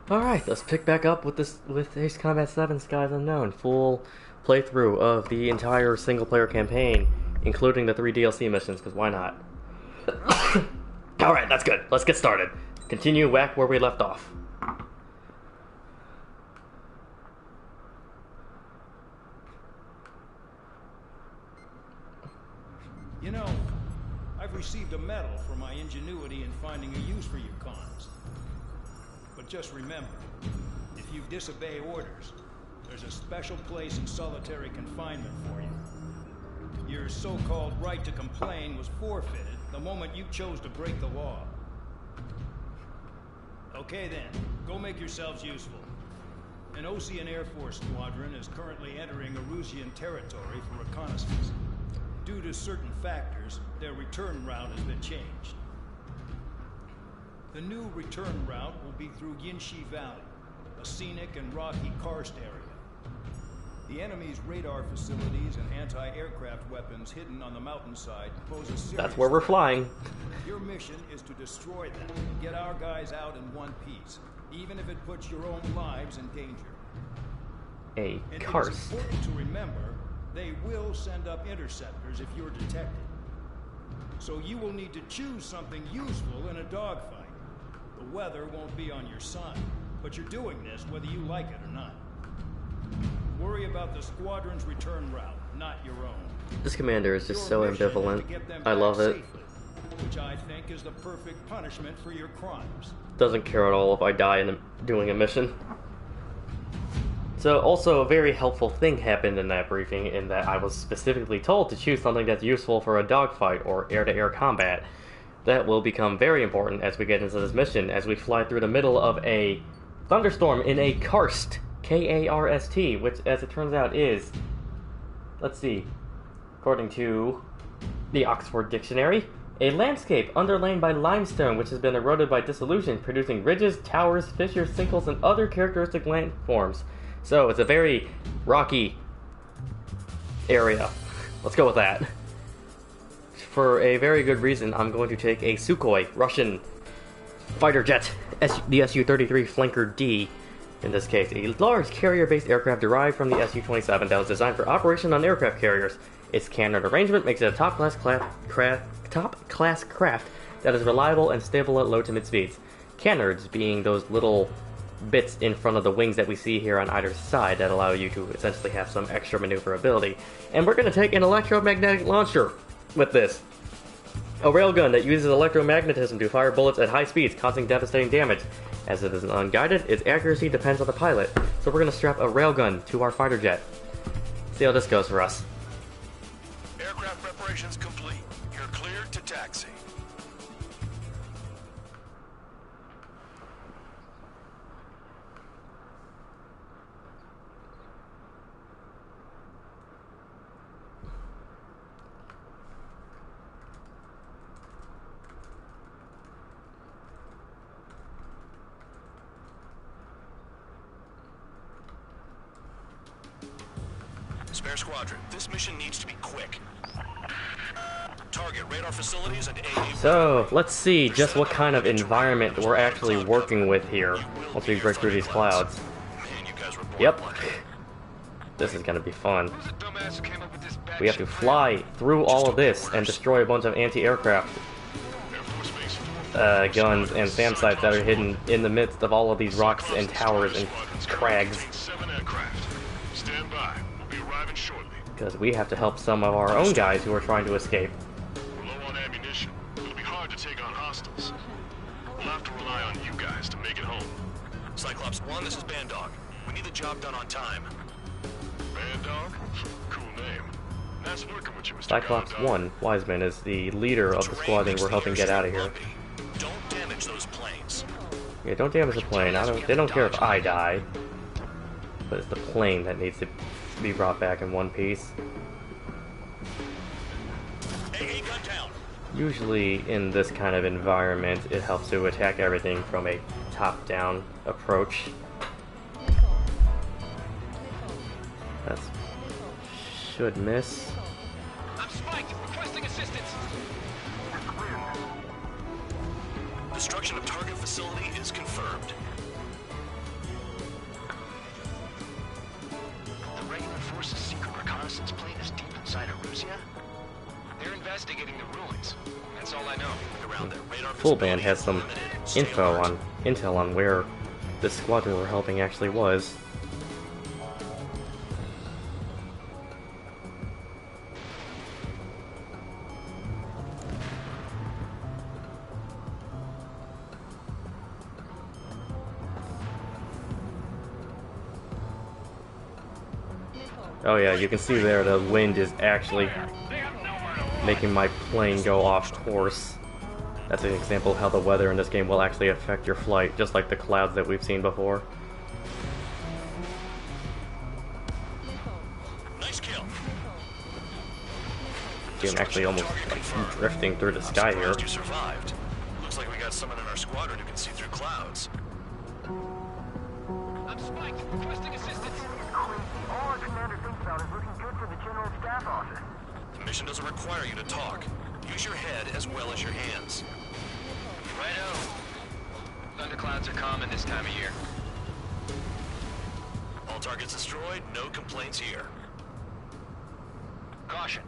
Alright, let's pick back up with this with Ace Combat 7 Skies Unknown. Full playthrough of the entire single player campaign, including the 3 DLC missions, because why not? Alright, that's good. Let's get started. Continue back where we left off. You know, I've received a medal for my ingenuity in finding a use for you cons. But just remember, if you disobey orders, there's a special place in solitary confinement for you. Your so-called right to complain was forfeited the moment you chose to break the law. Okay then, go make yourselves useful. An Osean Air Force squadron is currently entering Erusian territory for reconnaissance. Due to certain factors, their return route has been changed. The new return route will be through Yinshi Valley, a scenic and rocky karst area. The enemy's radar facilities and anti-aircraft weapons hidden on the mountainside pose a serious That's where we're flying. Your mission is to destroy them and get our guys out in one piece, even if it puts your own lives in danger. A And it is karst. important to remember, they will send up interceptors if you're detected. So you will need to choose something useful in a dogfight. The weather won't be on your side, but you're doing this whether you like it or not. Worry about the squadron's return route, not your own. This commander is just so Your mission is to ambivalent. get them I back love it. safely, which I think is the perfect punishment for your crimes. Doesn't care at all if I die in doing a mission. So also a very helpful thing happened in that briefing in that I was specifically told to choose something that's useful for a dogfight or air-to-air combat. That will become very important as we get into this mission as we fly through the middle of a thunderstorm in a karst, K-A-R-S-T, which as it turns out is, let's see, according to the Oxford Dictionary, a landscape underlain by limestone which has been eroded by dissolution, producing ridges, towers, fissures, sinkholes, and other characteristic landforms. So it's a very rocky area. Let's go with that. For a very good reason, I'm going to take a Sukhoi Russian fighter jet, the Su-33 Flanker D. In this case, a large carrier-based aircraft derived from the Su-27 that was designed for operation on aircraft carriers. Its canard arrangement makes it a top-class craft that is reliable and stable at low to mid speeds. Canards being those little bits in front of the wings that we see here on either side that allow you to essentially have some extra maneuverability. And we're going to take an electromagnetic launcher with this. A railgun that uses electromagnetism to fire bullets at high speeds, causing devastating damage. As it is unguided, its accuracy depends on the pilot, so we're going to strap a railgun to our fighter jet. See how this goes for us. Aircraft preparations complete. You're cleared to taxi. Spare Squadron, this mission needs to be quick. Target radar facilities and AA. So, let's see just what kind of environment we're actually working with here once we break through these clouds. Man, you guys were born Yep. lucky. This is gonna be fun. We have to fly through all of this and destroy a bunch of anti-aircraft guns and SAM sites that are hidden in the midst of all of these rocks and towers and crags. 7 aircraft. Stand by. We'll be arriving shortly. Because we have to help some of our own guys who are trying to escape. We're low on ammunition. It'll be hard to take on hostiles. We'll have to rely on you guys to make it home. Cyclops 1, this is Bandog. We need the job done on time. Bandog? Cool name. Nice working with you, Mr. Cyclops Gondog. 1, Wiseman, is the leader of the squadron we're helping get out of here. Don't damage those planes. Yeah, don't damage the plane. They don't care if I die. But it's the plane that needs to be brought back in one piece. AA gun down. Usually in this kind of environment, it helps to attack everything from a top-down approach. That should miss. I'm spiked. Requesting assistance. Destruction of target facility is confirmed. Force's secret reconnaissance plane is deep inside Erusea? They're investigating the ruins. That's all I know. Around there, radar Full Band has visibility some is limited. Stay intel alert. intel on where the squadron we're helping actually was. Oh yeah, you can see there the wind is actually making my plane go off course. That's an example of how the weather in this game will actually affect your flight, just like the clouds that we've seen before. Nice kill. You can actually almost drifting through the sky here. Surprised you survived. Looks like we got someone in our squadron who can see through clouds. I'm spiked. Requesting assistance. All our commander thinks about is looking good for the general staff office. The mission doesn't require you to talk. Use your head as well as your hands. Righto. Thunderclouds are common this time of year. All targets destroyed, no complaints here. Caution.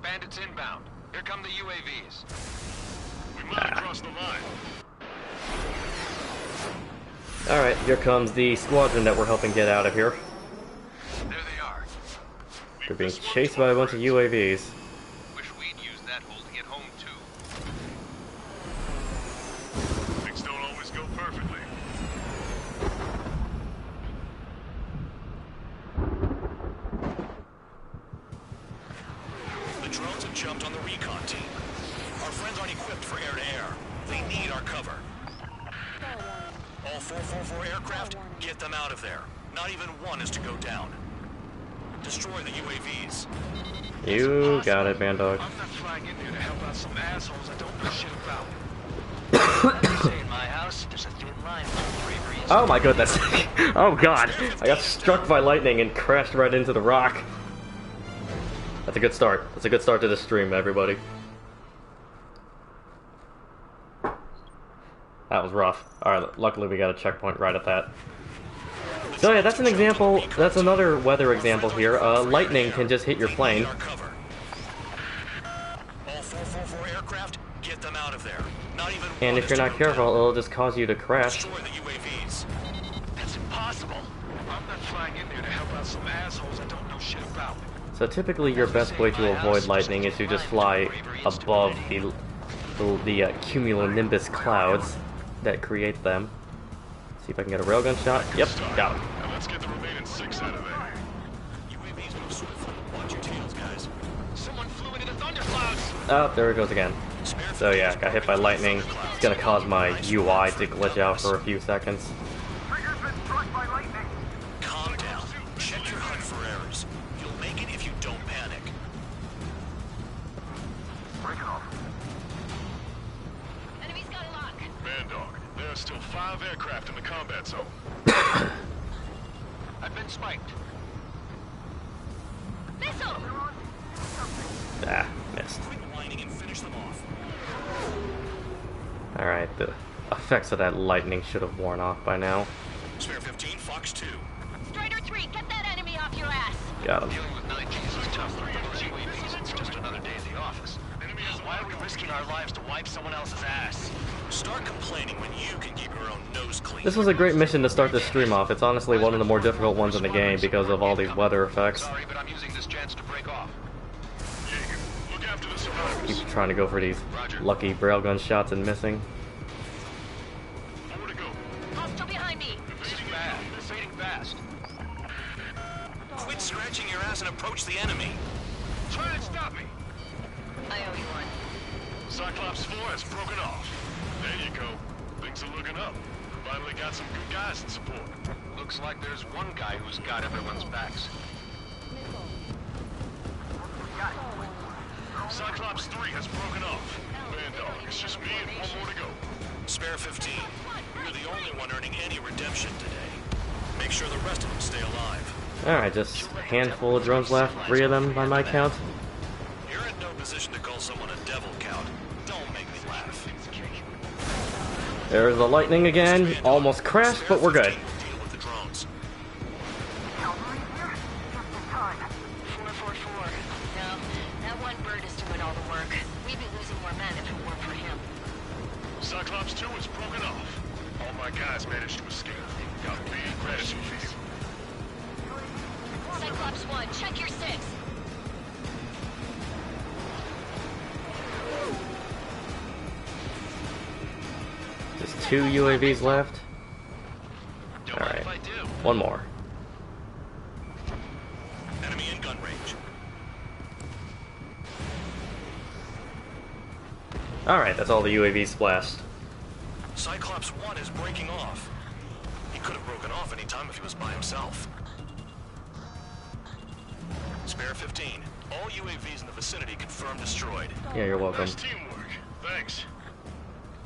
Bandits inbound. Here come the UAVs. We might have crossed the line. Alright, here comes the squadron that we're helping get out of here. There they are. They're being chased by a bunch of UAVs. Wish we'd used that hole to get home too. Things don't always go perfectly. The drones have jumped on the recon team. Our friends aren't equipped for air-to-air. They need our cover. All 444 aircraft, get them out of there. Not even one is to go down. Destroy the UAVs. You got it, Bandog. I'm not flying in there to help out some assholes I don't know shit about. Say in my house, there's a thin line between bravery and Oh my goodness. Oh god. I got struck by lightning and crashed right into the rock. That's a good start. That's a good start to the stream, everybody. That was rough. Alright, luckily we got a checkpoint right at that. So yeah, that's an example, that's another weather example here. Lightning can just hit your plane. All 444 aircraft, get them out of there. Not even And one if is you're to not go careful, down. it'll just cause you to crash. Destroy the UAVs. That's impossible. I'm not flying in there to help out some assholes I don't know shit about. So typically your best way to avoid lightning is to just fly above the cumulonimbus clouds that create them. See if I can get a railgun shot. Yep, got him. Now let's get the remaining 6 out of there. UAVs move swiftly. Watch your tails, guys. Someone flew into the thunderclouds. Oh, there it goes again. So yeah, got hit by lightning. It's gonna cause my UI to glitch out for a few seconds. Trigger's been struck by lightning. Calm down. Check your HUD for errors. You'll make it if you don't panic. Break it off. Enemy's got a lock. Bandog, there are still 5 aircraft in the combat zone. I've been spiked. Missile! Ah, missed. Quit whining and finish them off. Alright, the effects of that lightning should have worn off by now. Spare 15, Fox 2. Strider 3, get that enemy off your ass! Got him. Dealing with 9Gs is tough. For those UAVs, it's just another day at the office. Why are we risking our lives to wipe someone else's ass? Start complaining when you can keep your own nose clean. This was a great mission to start this stream off. It's honestly one of the more difficult ones in the game because of all these weather effects. Sorry, but I'm using this chance to break off. Jaeger, look after the survivors. Keep trying to go for these lucky railgun shots and missing. Nowhere to go. Hostile behind me! This is bad. They're fading fast. Quit scratching your ass and approach the enemy. Try and stop me. I owe you one. Cyclops 4 has broken off. There you go. Things are looking up. Finally got some good guys in support. Looks like there's one guy who's got everyone's backs. Cyclops 3 has broken off. Bandog, it's just me and 1 more to go. Spare 15. You're the only one earning any redemption today. Make sure the rest of them stay alive. Alright, just a handful of drones left. 3 of them by my count. You're in no position to call someone a devil, Count. Don't make me laugh. There's the lightning again. Almost crashed, but we're good. Deal with the drones. Cavalry here? Just in time. all the work. We'd be losing more men if it weren't for him. Cyclops 2 is broken off. All my guys managed to escape. Got big gratitude for you. Cyclops 1, check your 6. Just 2 UAVs left. Don't mind Alright. if I do. One more. Enemy in gun range. Alright, that's all the UAVs splashed. Cyclops 1 is breaking off. He could have broken off any time if he was by himself. Spare 15. All UAVs in the vicinity confirmed destroyed. Yeah, you're welcome. Nice teamwork. Thanks.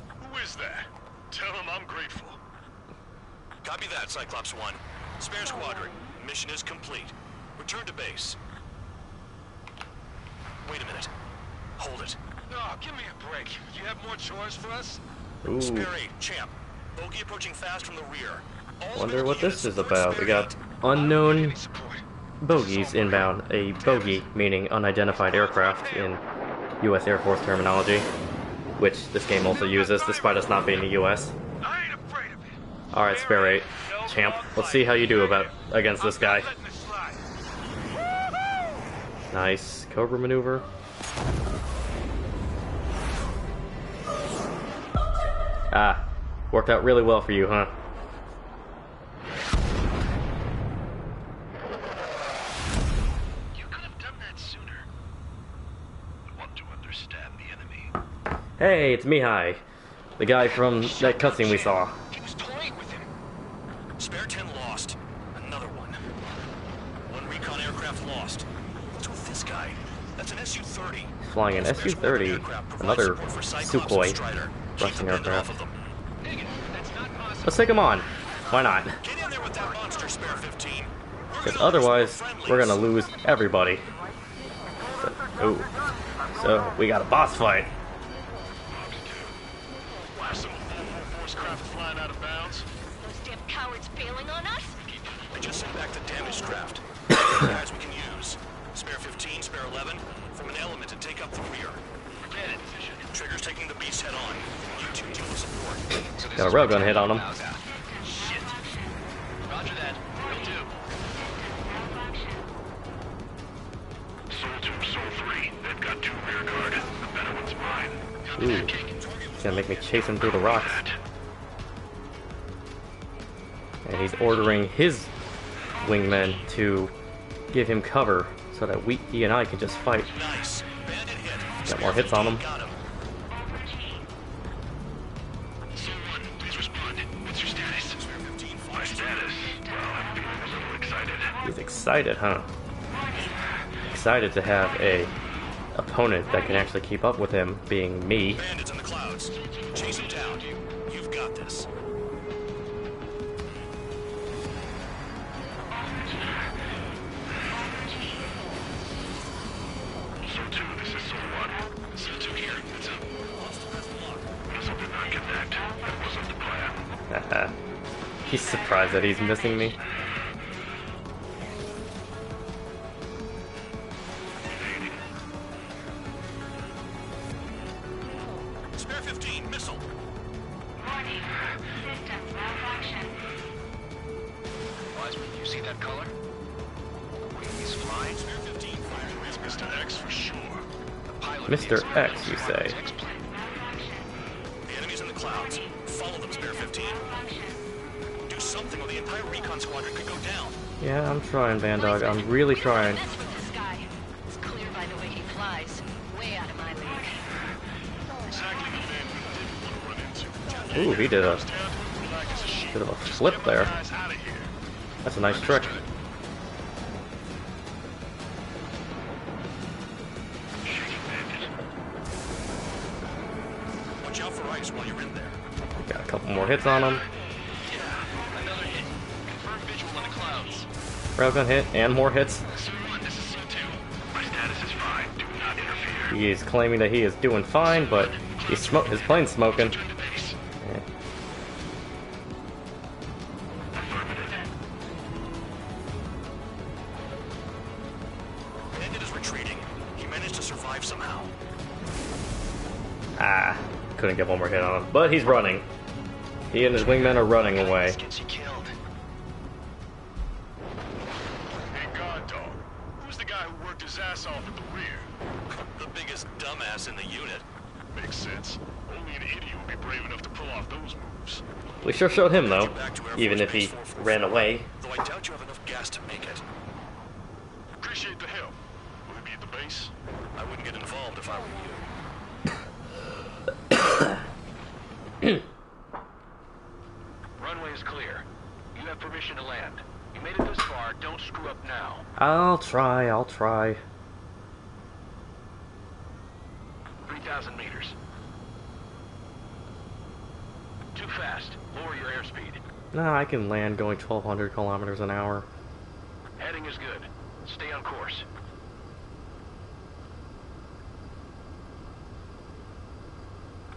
Who is that? Tell him I'm grateful. Copy that, Cyclops 1. Spare squadron. Mission is complete. Return to base. Wait a minute. Hold it. No, give me a break. You have more chores for us? Ooh, Spare 8, champ. Bogey approaching fast from the rear. All wonder what this is units, about. spare We got 8. unknown Any support. bogies inbound. A bogey meaning unidentified aircraft in U.S. Air Force terminology, which this game also uses, despite us not being the U.S. I ain't afraid of it. Alright, Spare 8. Champ, let's see how you do against this guy. Letting it slide. Nice. Cobra maneuver. Ah, worked out really well for you, huh? You could have done that sooner. I want to understand the enemy. Hey, it's Mihai. The guy from that cutscene we saw. He was toying with him. Spare 10 lost. Another one. One recon aircraft lost. What's with this guy? That's an Su-30. Flying an Spare squadron Su-30, aircraft provides another support for Cyclops and Sukhoi Strider. Keep Russian the bend aircraft. off of them. Let's take him on. Why not? Get in there with that monster, Spare 15. Because otherwise, we're gonna lose everybody. Ooh. So, we got a boss fight. Why some force craft flying out of bounds? Those damn cowards bailing on us? I just sent back the damaged craft. Guys we can use. Spare 15, Spare 11. From an element to take up the rear. Get it. Trigger's taking the beast head on. You two deal with support. Got a railgun hit on him. Shit. Roger that. Will do. Soul 2, Soul 3. They've got 2 rear guard. The better one's mine. Ooh. He's gonna make me chase him through the rocks. And he's ordering his wingmen to give him cover so that he and I can just fight. Nice. Bandit hit. Got more hits on him. Got him. Soul 1, please respond. What's your status? Spare 15, My status? Well, I'm feeling a little excited. He's excited, huh? Excited to have a opponent that can actually keep up with him, being me. Bandits in the clouds. Chase him down. You've got this. Soul 2, this is Soul 1. Soul 2 here. It's up. Guess I did not get that. That wasn't the plan. Haha. He's surprised that he's missing me. Spare 15, missile. Warning. System malfunction. Wiseman, you see that color? He's flying. Spare 15, firing. It's Mr. X for sure. The pilot Mr. X, you say? The enemy's in the clouds. Follow them, Spare 15. Do something or the entire recon squadron could go down. Yeah, I'm trying, Bandog. I'm really We don't trying. wanna mess with this guy. It's clear by the way he flies. Way out of my league. Exactly the man we didn't want to run into. Ooh, he did a Down, like as a sheep. bit of a flip there. Guys out of here. That's a nice trick. Watch out for ice while you're in there. Got a couple more hits on him. Yeah, another hit. Confirm visual in the clouds. Railgun hit, and more hits. Soul 1, this is Soul 2. My status is fine. Do not interfere. He is claiming that he is doing fine, but his plane's smoking. Return to base. Yeah. Bandit is retreating. He managed to survive somehow. Ah, couldn't get one more hit on him. But he's running. He and his wingmen are running away. Gets you killed. Hey, God Dog. Who's the guy who worked his ass off at the rear? The biggest dumbass in the unit. Makes sense. Only an idiot would be brave enough to pull off those moves. We sure showed him though, even if he ran away. Though I doubt you have enough gas to make it. Appreciate the help. Will you be at the base? I wouldn't get involved if I were you. Runway is clear. You have permission to land. You made it this far, don't screw up now. I'll try. 3,000 meters. Too fast. Lower your airspeed. No, I can land going 1,200 kilometers an hour. Heading is good. Stay on course.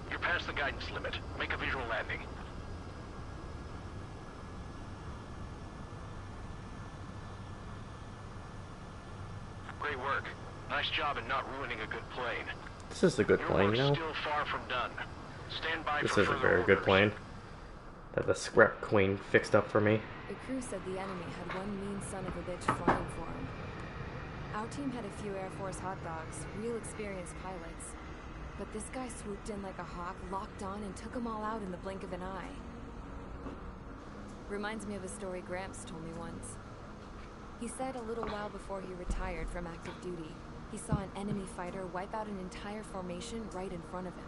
You're past the guidance limit. Make a visual landing. Great work. Nice job in not ruining a good plane. This is a good Your plane, work's you know? still far from done. Stand by This for is a further very good orders. plane that the Scrap Queen fixed up for me. The crew said the enemy had one mean son of a bitch flying for him. Our team had a few Air Force hot dogs, real experienced pilots. But this guy swooped in like a hawk, locked on, and took them all out in the blink of an eye. Reminds me of a story Gramps told me once. He said a little while before he retired from active duty, he saw an enemy fighter wipe out an entire formation right in front of him.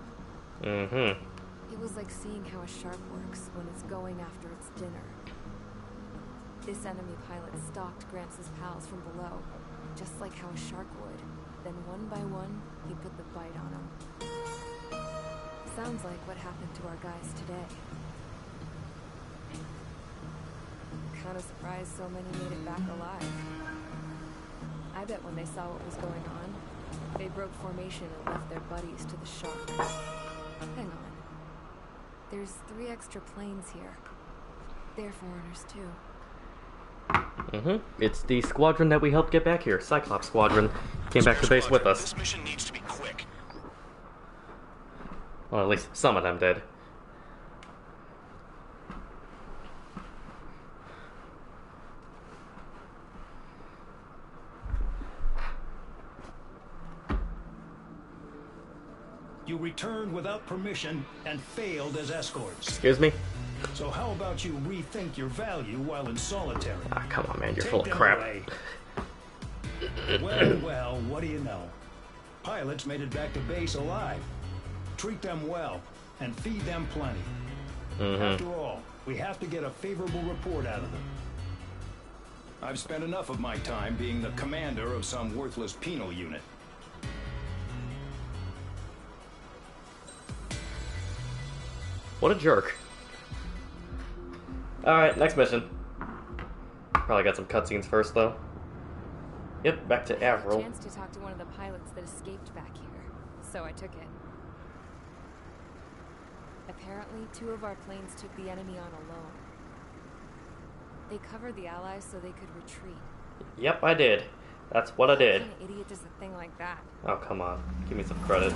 Mm-hmm. It was like seeing how a shark works when it's going after its dinner. This enemy pilot stalked Gramps' pals from below, just like how a shark would. Then one by one, he put the bite on them. Sounds like what happened to our guys today. Kinda surprised so many made it back alive. I bet when they saw what was going on, they broke formation and left their buddies to the shark. Hang on. There's 3 extra planes here. They're foreigners too. Mm-hmm. It's the squadron that we helped get back here. Cyclops Squadron came back to base with us. This mission needs to be quick. Well, at least some of them did. You returned without permission and failed as escorts. Excuse me? So how about you rethink your value while in solitary? Ah, come on, man. You're Take full of them crap. away. Well, what do you know? Pilots made it back to base alive. Treat them well and feed them plenty. After all, we have to get a favorable report out of them. I've spent enough of my time being the commander of some worthless penal unit. What a jerk. Alright, next mission. Probably got some cutscenes first, though. Yep, back to I had a Avril. chance to talk to one of the pilots that escaped back here, so I took it. Apparently, 2 of our planes took the enemy on alone. They covered the Allies so they could retreat. Yep, I did. That's what I did. What kind of idiot does a thing like that? Oh, come on. Give me some credit.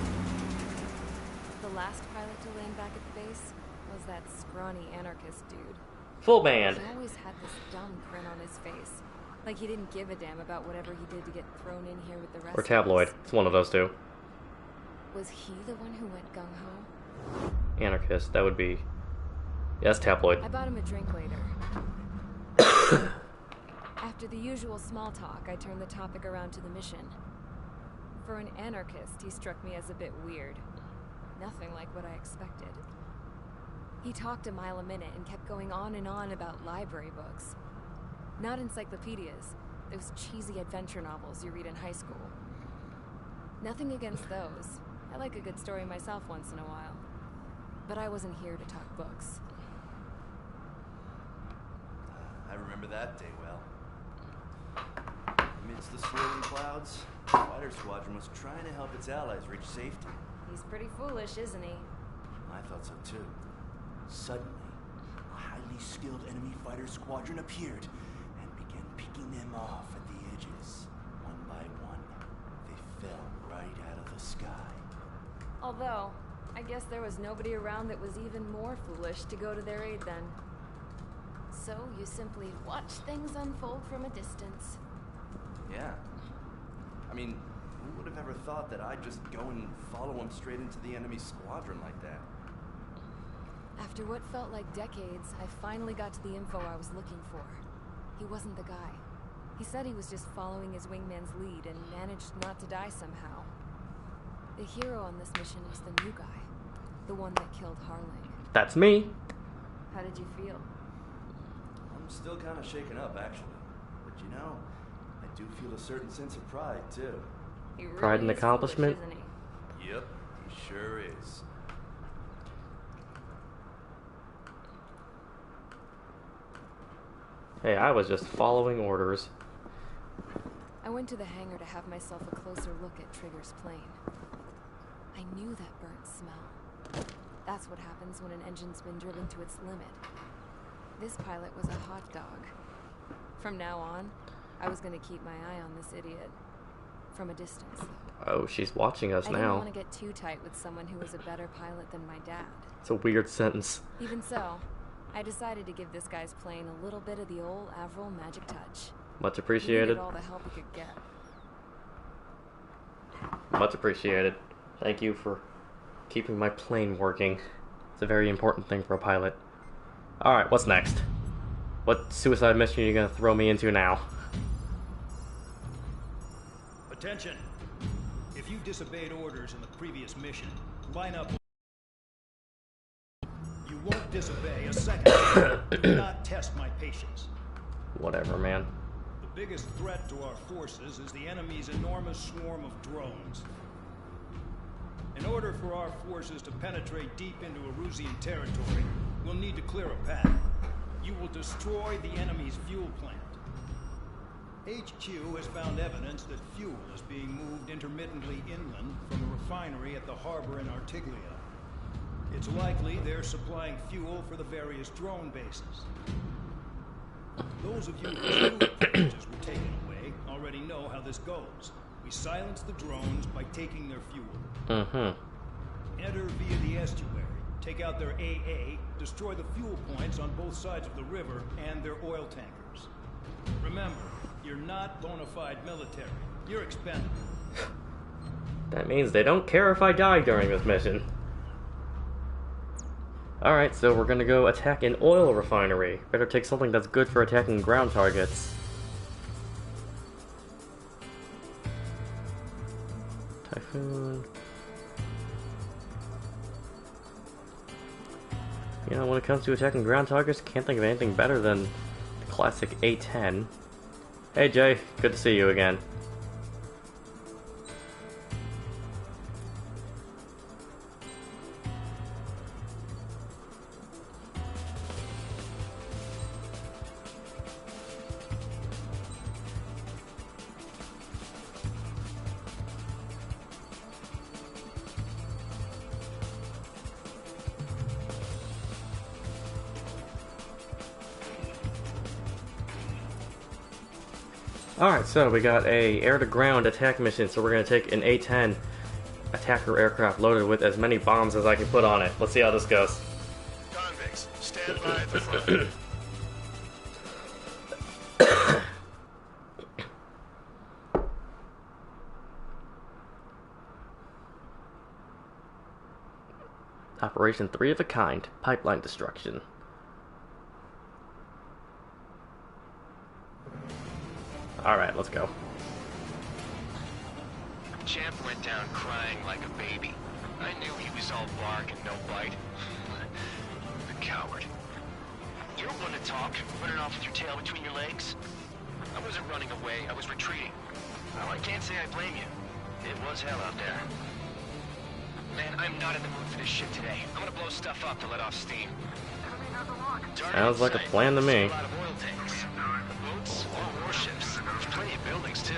The last pilot to land back at the base was that scrawny anarchist dude. Full band. He always had this dumb grin on his face. Like he didn't give a damn about whatever he did to get thrown in here with the rest Or of tabloid. us. It's one of those two. Was he the one who went gung-ho? Anarchist, that would be... Yes, tabloid. I bought him a drink later. After the usual small talk, I turned the topic around to the mission. For an anarchist, he struck me as a bit weird. Nothing like what I expected. He talked a mile a minute and kept going on and on about library books. Not encyclopedias, those cheesy adventure novels you read in high school. Nothing against those. I like a good story myself once in a while. But I wasn't here to talk books. I remember that day well. Amidst the swirling clouds, the fighter squadron was trying to help its allies reach safety. He's pretty foolish, isn't he? I thought so too. Suddenly, a highly skilled enemy fighter squadron appeared and began picking them off at the edges. One by one, they fell right out of the the sky. Although, I guess there was nobody around that was even more foolish to go to their aid then. So you simply watch things unfold from a distance. Yeah. I mean, who would have ever thought that I'd just go and follow him straight into the enemy squadron like that? After what felt like decades, I finally got to the info I was looking for. He wasn't the guy. He said he was just following his wingman's lead and managed not to die somehow. The hero on this mission was the new guy. The one that killed Harling. That's me. How did you feel? I'm still kind of shaken up, actually. But you know, I do feel a certain sense of pride, too. He really Pride and is accomplishment? foolish, isn't he? Yep, he sure is. Hey, I was just following orders. I went to the hangar to have myself a closer look at Trigger's plane. I knew that burnt smell. That's what happens when an engine's been driven to its limit. This pilot was a hot dog. From now on, I was going to keep my eye on this idiot. From a distance. Oh, she's watching us I now. didn't want to get too tight with someone who was a better pilot than my dad. It's a weird sentence. Even so, I decided to give this guy's plane a little bit of the old Avril magic touch. Much He appreciated. needed all the help he could get. Much appreciated. Thank you for keeping my plane working. It's a very important thing for a pilot. Alright, what's next? What suicide mission are you gonna throw me into now? Attention! If you disobeyed orders in the previous mission, line up. You won't disobey a second. Do not test my patience. Whatever, man. The biggest threat to our forces is the enemy's enormous swarm of drones. In order for our forces to penetrate deep into Erusian territory, we'll need to clear a path. You will destroy the enemy's fuel plant. HQ has found evidence that fuel is being moved intermittently inland from a refinery at the harbor in Artiglia. It's likely they're supplying fuel for the various drone bases. Those of you whose fuel packages were taken away already know how this goes. We silence the drones by taking their fuel. Enter via the estuary, take out their AA, destroy the fuel points on both sides of the river and their oil tankers. Remember, you're not bona fide military. You're expendable. That means they don't care if I die during this mission. Alright, so we're gonna go attack an oil refinery. Better take something that's good for attacking ground targets. Typhoon. You know, when it comes to attacking ground targets, can't think of anything better than the classic A-10. Hey Jay, good to see you again. Alright, so we got a air-to-ground attack mission, so we're going to take an A-10 attacker aircraft loaded with as many bombs as I can put on it. Let's see how this goes. Convicts, stand by at the front. Operation 3 of a kind, pipeline destruction. Alright, let's go. Champ went down crying like a baby. I knew he was all bark and no bite. The coward. You're one to talk, running off with your tail between your legs. I wasn't running away, I was retreating. Well, I can't say I blame you. It was hell out there. Man, I'm not in the mood for this shit today. I'm gonna blow stuff up to let off steam. Sounds like a plan to me. A lot of oil tanks. Boats or warships. There's plenty of buildings too.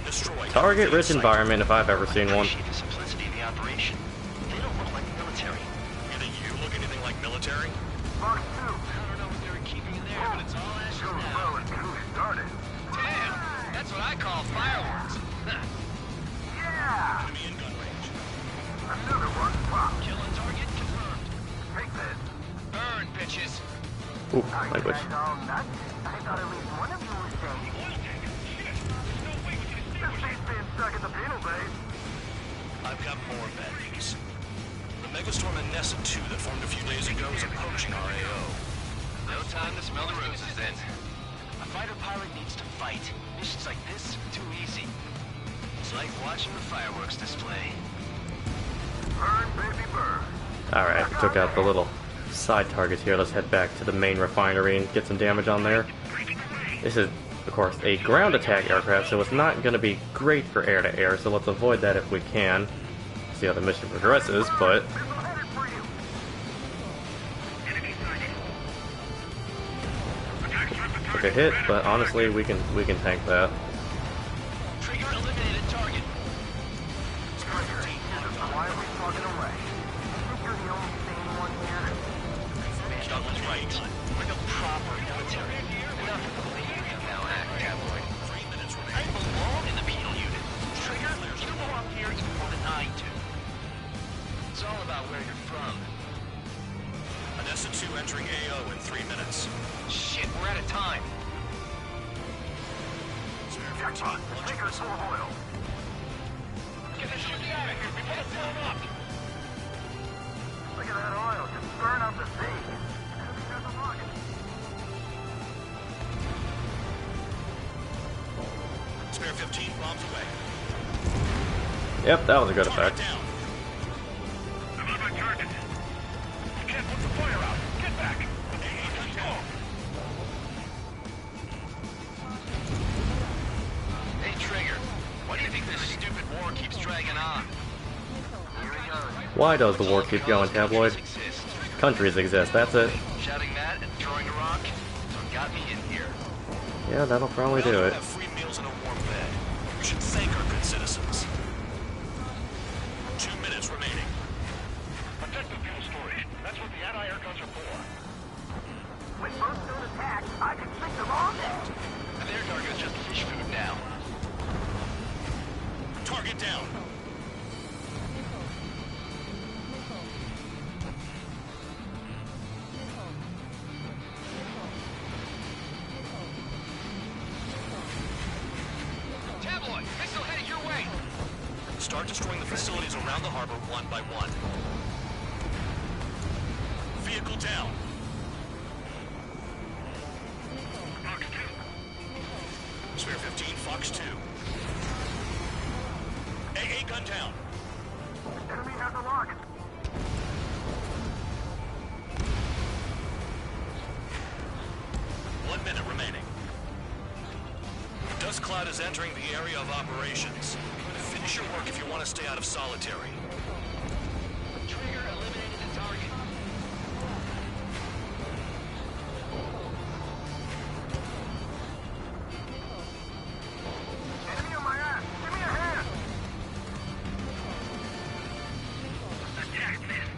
Destroy. Target-rich environment if I've ever seen one. Appreciate the simplicity of the operation. They don't look like military. You think you look anything like military? Mark 2. I don't know what they were keeping in there, but it's all ashes Goes now. well until we started. Damn, that's what I call fireworks. Huh. Ooh, Are you language. guys all nuts? I thought at least one of you was sane. This beast being stuck in the penal base. I've got more bad news. The Megastorm and Nessa 2 that formed a few days ago is approaching our AO. No time to smell the roses then. A fighter pilot needs to fight. Missions like this, too easy. It's like watching the fireworks display. Burn, baby, burn. Alright, we took out the little side targets here. Let's head back to the main refinery and get some damage on there. This is, of course, a ground attack aircraft, so it's not going to be great for air-to-air, so let's avoid that if we can. See how the mission progresses, but... took a hit, but honestly, we can tank that. Trigger eliminated target. Why are we talking away? I think you're the only sane one here. John was right. We're the proper military. Enough of the delirium now, tabloid. 3 minutes I remaining. belong in the penal unit. Trigger, you belong here even more than I do. It's all about where you're from. Nessa 2 entering AO in 3 minutes. Shit, we're out of time. Jackpot. Taker's full of oil. Get this shit out of here. We better blow him up. Look at that oil. Just burn up the sea. There's a rocket. Spare 15 bombs away. Yep, that was a good Target effect. down. I'm on my target. You can't put the fire out. Get back. Let's go. Hey, Trigger. Why do you think this stupid war keeps dragging on? Why does the war keep going, Tabloid? Exist. Countries exist, that's it. Shouting that and throwing a rock. So it got me in here. Yeah, that'll probably We do also it. have free meals and a warm bed. We should thank our good citizens. 2 minutes remaining. Protect the fuel storage. That's what the anti-air guns are for. When boats don't attack, I can fix them all day. Their target's just fish food now. Target down. Tabloid, missile headed your way. Start destroying the facilities around the harbor one by one. Vehicle down. Fox 2. Spare 15, Fox 2. AA gun down. Enemy has a lock. One minute remaining. Dust cloud is entering the area of operations. Finish your work if you want to stay out of solitary. Trigger eliminated the target. Enemy on my ass. Give me a hand. Attack missed.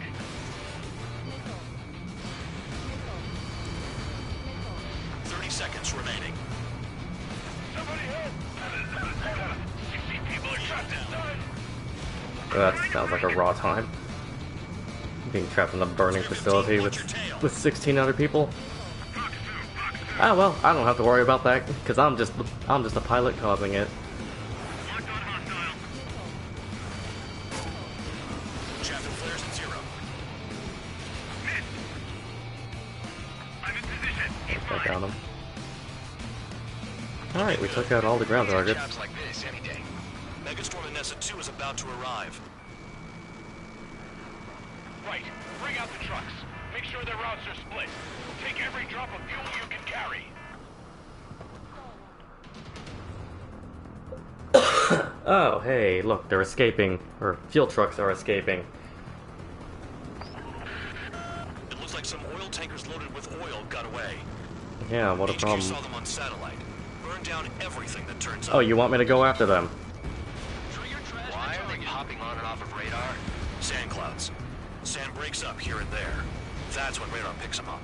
Seconds remaining. Somebody help! 60 people are shot this time! That sounds like a raw time. Being trapped in a burning facility with 16 other people. Ah well, I don't have to worry about that because I'm just a pilot causing it. Locked on hostile. Chaffin flares at 0. Missed. I'm in position. He's Back mine. down him. Alright, we took out all the ground targets. Jobs like this any day. Megastorm and Nessa 2 is about to arrive. Right. Bring out the trucks. Make sure their routes are split. Take every drop of fuel you can carry. Oh, hey, look, they're escaping. Or fuel trucks are escaping. It looks like some oil tankers loaded with oil got away. Yeah, what a HQ problem. saw them on satellite. Burn down everything that turns Oh, up. you want me to go after them? Why are they hopping on and off of radar? Sand clouds. Sand breaks up here and there. That's when radar picks them up.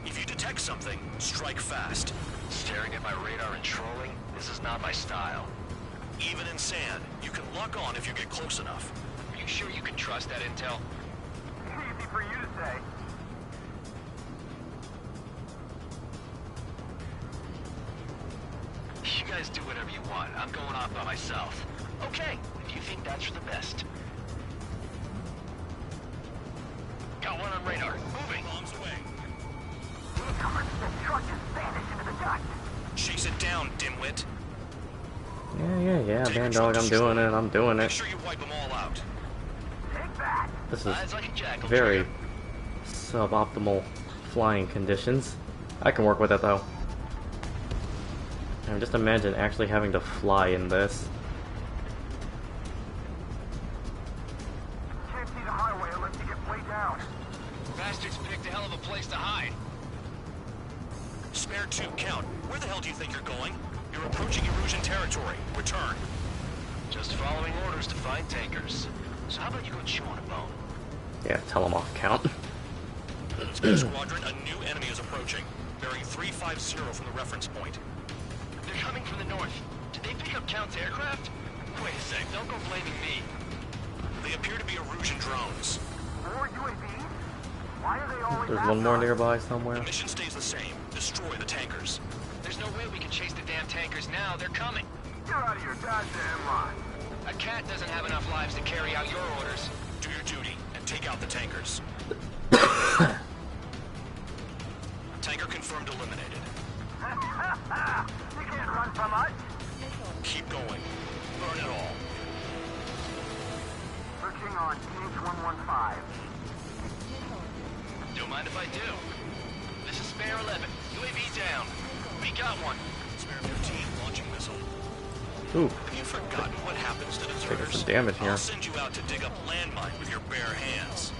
If you detect something, strike fast. Staring at my radar and trolling? This is not my style. Even in sand, you can lock on if you get close enough. Are you sure you can trust that intel? Easy for you to say. guys do whatever you want. I'm going off by myself. Okay, if you think that's for the best. Got one on radar. Moving. Bombs away. The truck just vanished into the dust. Chase it down, dimwit. Yeah, Bandog, I'm doing it, I'm doing Make it. sure you wipe them all out. Take that. This is Eyes like a jackal. very Trigger. suboptimal flying conditions. I can work with it though. And just imagine actually having to fly in this. Can't see the highway unless you get way down. Bastards picked a hell of a place to hide. Spare 2, count. Where the hell do you think you're going? You're approaching Erusian territory. Return. Just following orders to find tankers. So how about you go chew on a bone? Yeah, tell them off count. Space Squadron, a new enemy is approaching. Bearing 350 from the reference point. They're coming from the north. Did they pick up Count's aircraft? Wait a sec, don't go blaming me. They appear to be Erusian drones. More UAVs? Why are they always There's one more after us? nearby somewhere. The mission stays the same. Destroy the tankers. There's no way we can chase the damn tankers now. They're coming. Get out of your goddamn line. A cat doesn't have enough lives to carry out your orders. Do your duty and take out the tankers. Tanker confirmed eliminated. You can't run from us. Keep going. Burn it all. Searching on TH-115. Don't mind if I do. This is Spare 11. UAV down. We got one. Spare 15 launching missile. Ooh, Have you forgotten what happens to taking deserters? some damage here. I'll send you out to dig up landmine with your bare hands.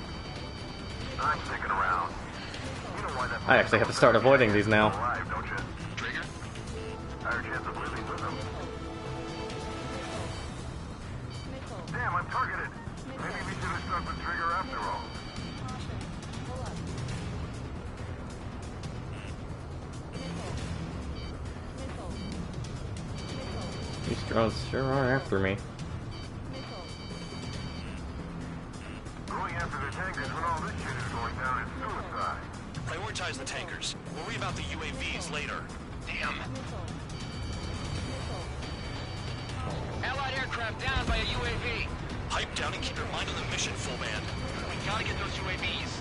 I'm sticking around. You know why that I actually have to start avoiding these now. alive, don't you? Trigger? Higher chance of living with them. Damn, I'm targeted. Maybe we should have stuck with Trigger after all. These drones sure are after me. Going after the tankers when all this shit is going down is suicide. Prioritize the tankers. Worry about the UAVs later. Damn. Allied aircraft down by a UAV. Pipe down and keep your mind on the mission, full band. We gotta get those UAVs.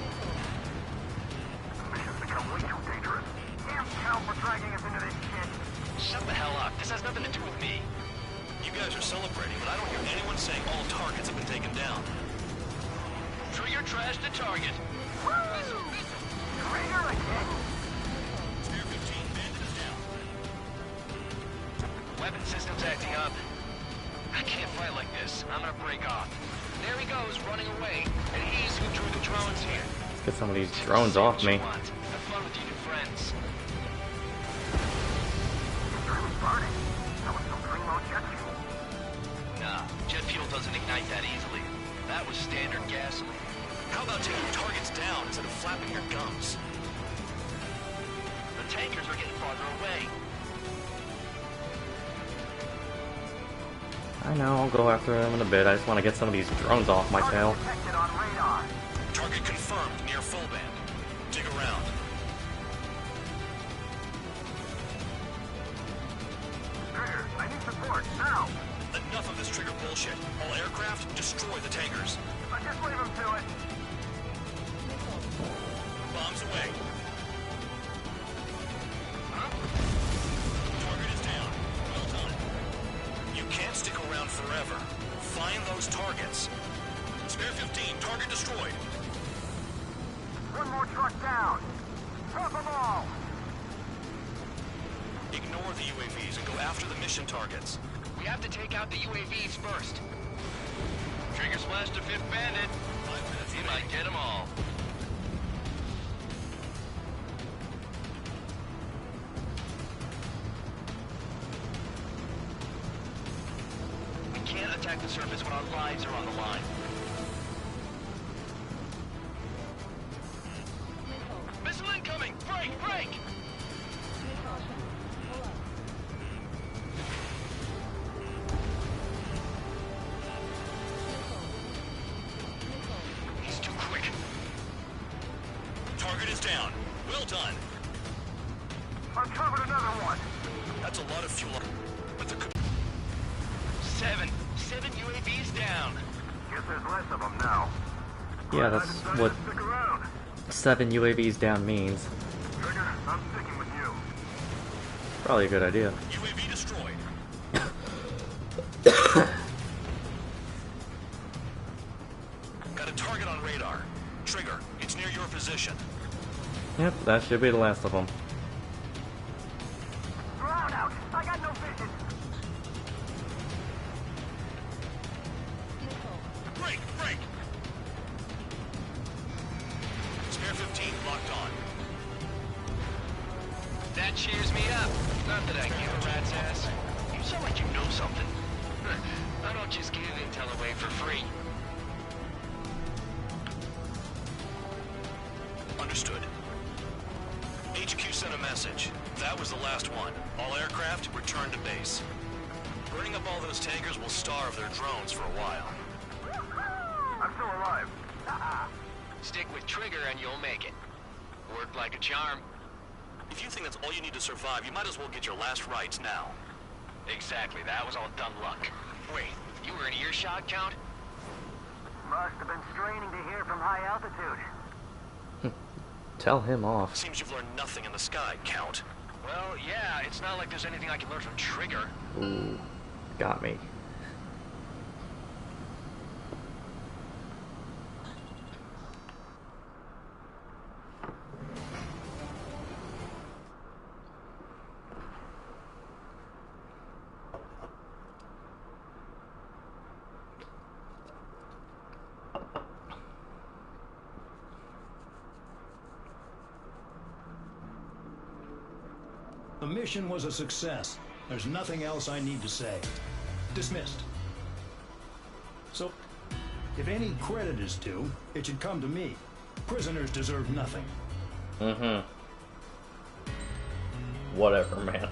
The mission's become way too dangerous. Damn Count for dragging us into this shit. Shut the hell up. This has nothing to do with me. You guys are celebrating, but I don't hear anyone saying all targets have been taken down. Trigger trashed the target. Trigger again. Spare 15 bandit is down. Weapon system's acting up. I can't fight like this. I'm gonna break off. There he goes, running away. And he's who drew the drones here. Let's get some of these drones off me. Have fun with your new friends. It's really burning. That was some primo jet fuel. Nah, jet fuel doesn't ignite that easily. That was standard gasoline. How about taking targets down instead of flapping your gums? The tankers are getting farther away. I know, I'll go after them in a bit. I just want to get some of these drones off my tail. Detected on radar. Target confirmed near full band. Dig around. Trigger, I need support now. Enough of this trigger bullshit. All aircraft, destroy the tankers. I just leave him to it. Bombs away. Target is down. Well done. You can't stick around forever. Find those targets. Spare 15, target destroyed. One more truck down. Drop them all. Ignore the UAVs and go after the mission targets. We have to take out the UAVs first. Trigger splash to 5th Bandit. 5 minutes He might get them all. We can't attack the surface when our lives are on the line. Missile incoming! Break! Break! He's too quick. Target is down. Well done. Uncovered another one. That's a lot of fuel. But there could... Seven UAVs down. Guess there's less of them now. Yeah, that's what Stick around. 7 UAVs down means. Trigger, I'm sticking with you. Probably a good idea. UAV destroyed. Got a target on radar. Trigger, it's near your position. Yep, that should be the last of them. Drown out. I got no vision. Break! Spare 15 locked on. That cheers me up. Not that I give a rat's ass. You sound like you know something. I don't just give intel away for free. Understood. HQ sent a message. That was the last one. All aircraft, return to base. Burning up all those tankers will starve their drones for a while. I'm still alive. Stick with Trigger and you'll make it. Worked like a charm. If you think that's all you need to survive, you might as well get your last rites now. Exactly, that was all dumb luck. Wait, you were in earshot, Count? Must have been straining to hear from high altitude. Tell him off. Seems you've learned nothing in the sky, Count. Well, yeah, it's not like there's anything I can learn from Trigger. Ooh, got me. The mission was a success. There's nothing else I need to say. Dismissed. So, if any credit is due, it should come to me. Prisoners deserve nothing. Mm-hmm. Whatever, man.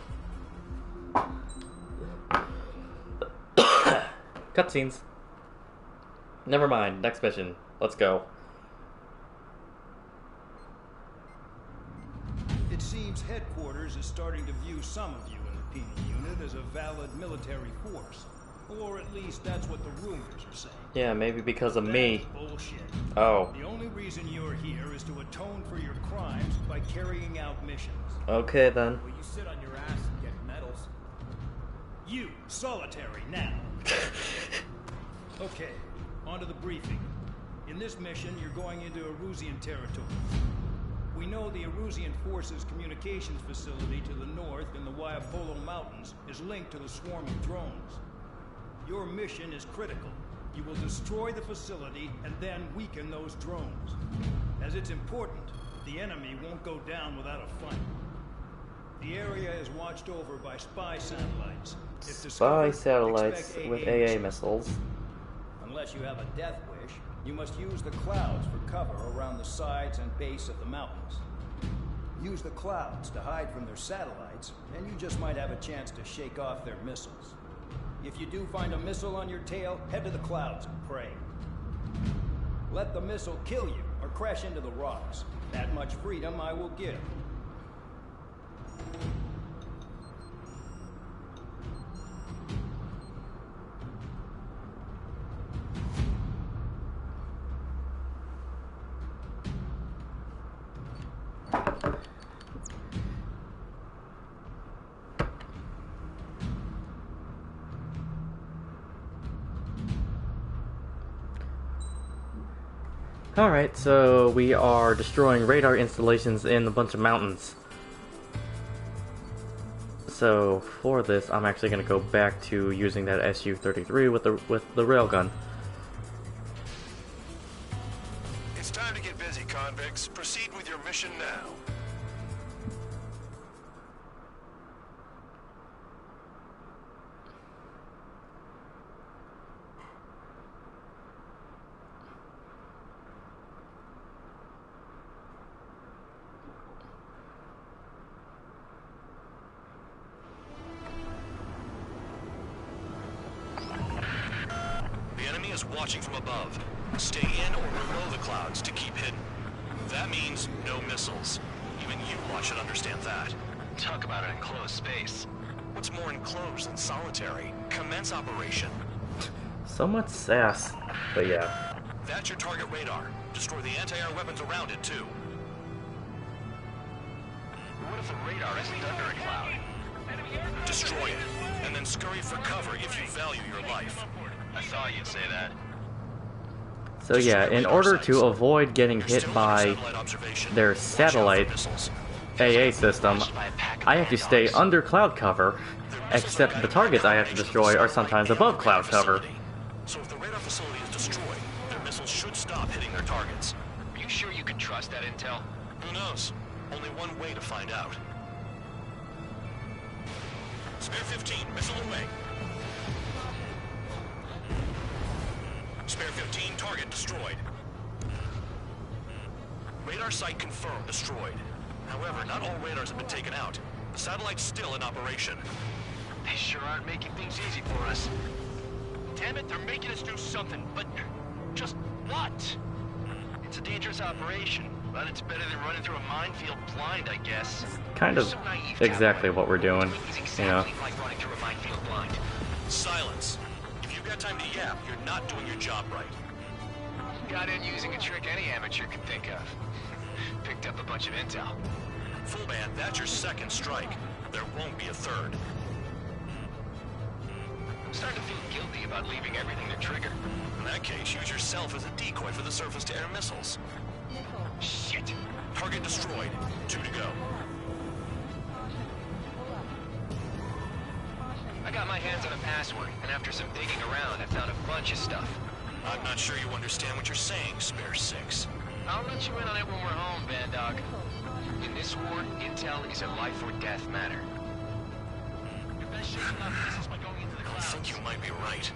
Cutscenes. Never mind. Next mission. Let's go. It seems headquarters is starting to view some of you in the penal unit as a valid military force. Or at least that's what the rumors are saying. Yeah, maybe because of me. That's bullshit. Oh. The only reason you're here is to atone for your crimes by carrying out missions. Okay, then. Well, you sit on your ass and get medals. You, solitary, now. Okay, on to the briefing. In this mission, you're going into Erusian territory. We know the Erusian Forces communications facility to the north in the Waiapolo Mountains is linked to the swarming drones. Your mission is critical. You will destroy the facility and then weaken those drones. As it's important, the enemy won't go down without a fight. The area is watched over by spy satellites. If Spy discovered, satellites expect with AA AA missiles. Unless you have a death wish, you must use the clouds for cover around the sides and base of the mountains. Use the clouds to hide from their satellites, and you just might have a chance to shake off their missiles. If you do find a missile on your tail, head to the clouds and pray. Let the missile kill you or crash into the rocks. That much freedom I will give. Alright, so we are destroying radar installations in a bunch of mountains. So for this, I'm actually going to go back to using that Su-33 with the railgun. It's time to get busy, convicts. Proceed with your mission now. Is watching from above. Stay in or below the clouds to keep hidden. That means no missiles. Even you lot should understand that. Talk about an enclosed space. What's more enclosed than solitary? Commence operation. So much sass. But yeah. That's your target radar. Destroy the anti-air weapons around it, too. What if the radar isn't under a cloud? Destroy it, and then scurry for cover if you value your life. I thought you'd say that. So yeah, in order to avoid getting hit by their satellite AA system, I have to stay under cloud cover, except the targets I have to destroy are sometimes above cloud cover. So if the radar facility is destroyed, their missiles should stop hitting their targets. Are you sure you can trust that intel? Who knows? Only one way to find out. Spare 15, missile away. Spare 15, target destroyed. Radar site confirmed destroyed. However, not all radars have been taken out. The satellite's still in operation. They sure aren't making things easy for us. Damn it, they're making us do something, but just what? It's a dangerous operation, but it's better than running through a minefield blind, I guess. Kind of exactly what we're doing, you know. Like running through a minefield blind. Silence. If you've got time to yap, you're not doing your job right. Got in using a trick any amateur could think of. Picked up a bunch of intel. Full band, that's your second strike. There won't be a third. I'm starting to feel guilty about leaving everything to Trigger. In that case, use yourself as a decoy for the surface-to-air missiles. Shit! Target destroyed. 2 to go. I got my hands on a password, and after some digging around, I found a bunch of stuff. I'm not sure you understand what you're saying, Spare 6. I'll let you in on it when we're home, Bandog. In this war, intel is a life or death matter. Your best shaking off this is by going into the I clouds. think you might be right.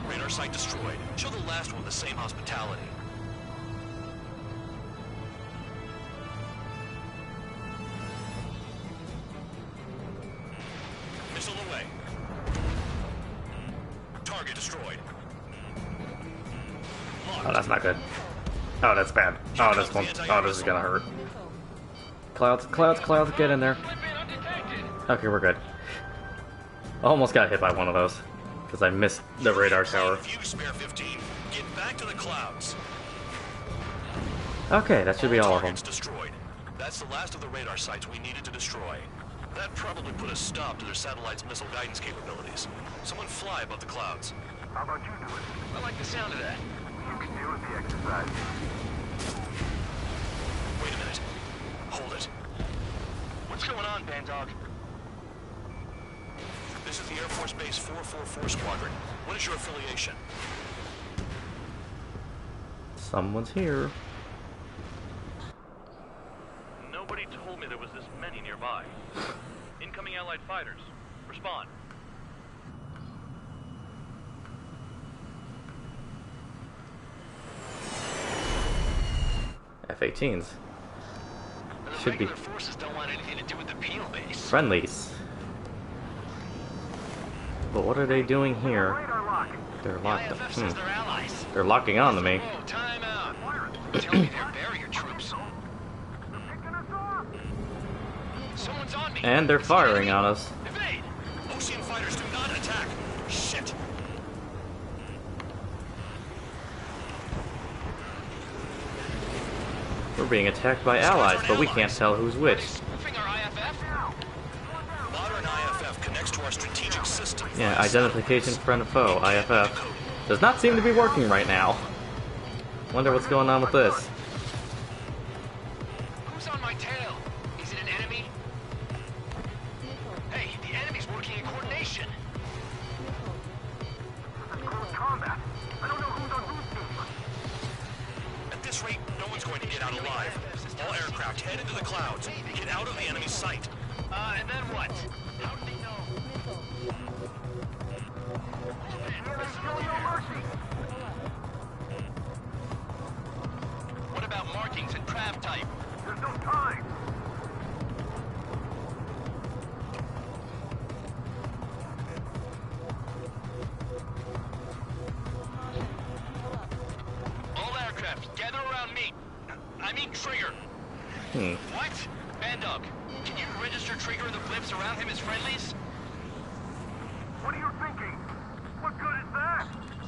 Radar site destroyed. Show the last one the same hospitality. Missile away. Target destroyed. Oh, that's not good. Oh, that's bad. Oh, this one. Oh, this is gonna hurt. Clouds, clouds, clouds, get in there. Okay, we're good. Almost got hit by one of those. Because I missed the radar tower. If you Spare 15, get back to the clouds. Okay, that should be all of them. Targets destroyed. That's the last of the radar sites we needed to destroy. That probably put a stop to their satellite's missile guidance capabilities. Someone fly above the clouds. How about you do it? I like the sound of that. You can deal with the exercise. Wait a minute. Hold it. What's going on, Bandog? This is the Air Force Base 444 Squadron. What is your affiliation? Someone's here. Nobody told me there was this many nearby. Incoming Allied fighters. Respond. F-18s. Should be The forces don't want anything to do with the Peel base. friendlies. But what are they doing here? Radar locking. They're The locked. IFF says they're allies. They're locking on to me. Whoa, time out. Tell me they're barrier troops. They're picking us off. Someone's on me. And they're It's an firing enemy. on us. Evade. Ocean fighters do not attack. Shit. We're being attacked by allies, but we can't tell who's which. Spoofing our IFF? Modern IFF connects to our strategic system. Yeah, identification friend foe, IFF. Does not seem to be working right now. Wonder what's going on with this. Who's on my tail? Is it an enemy? Hey, the enemy's working in coordination. This is close combat. I don't know who's on whose team. At this rate, no one's going to get out alive. All aircraft head into the clouds. Get out of the enemy's sight. And then what? How do they know? Show no mercy. What about markings and craft type? There's no time. All aircraft, gather around me. I mean Trigger. Hmm. What? Bandog, can you register Trigger and the blips around him as friendlies? What are you thinking? What good is that?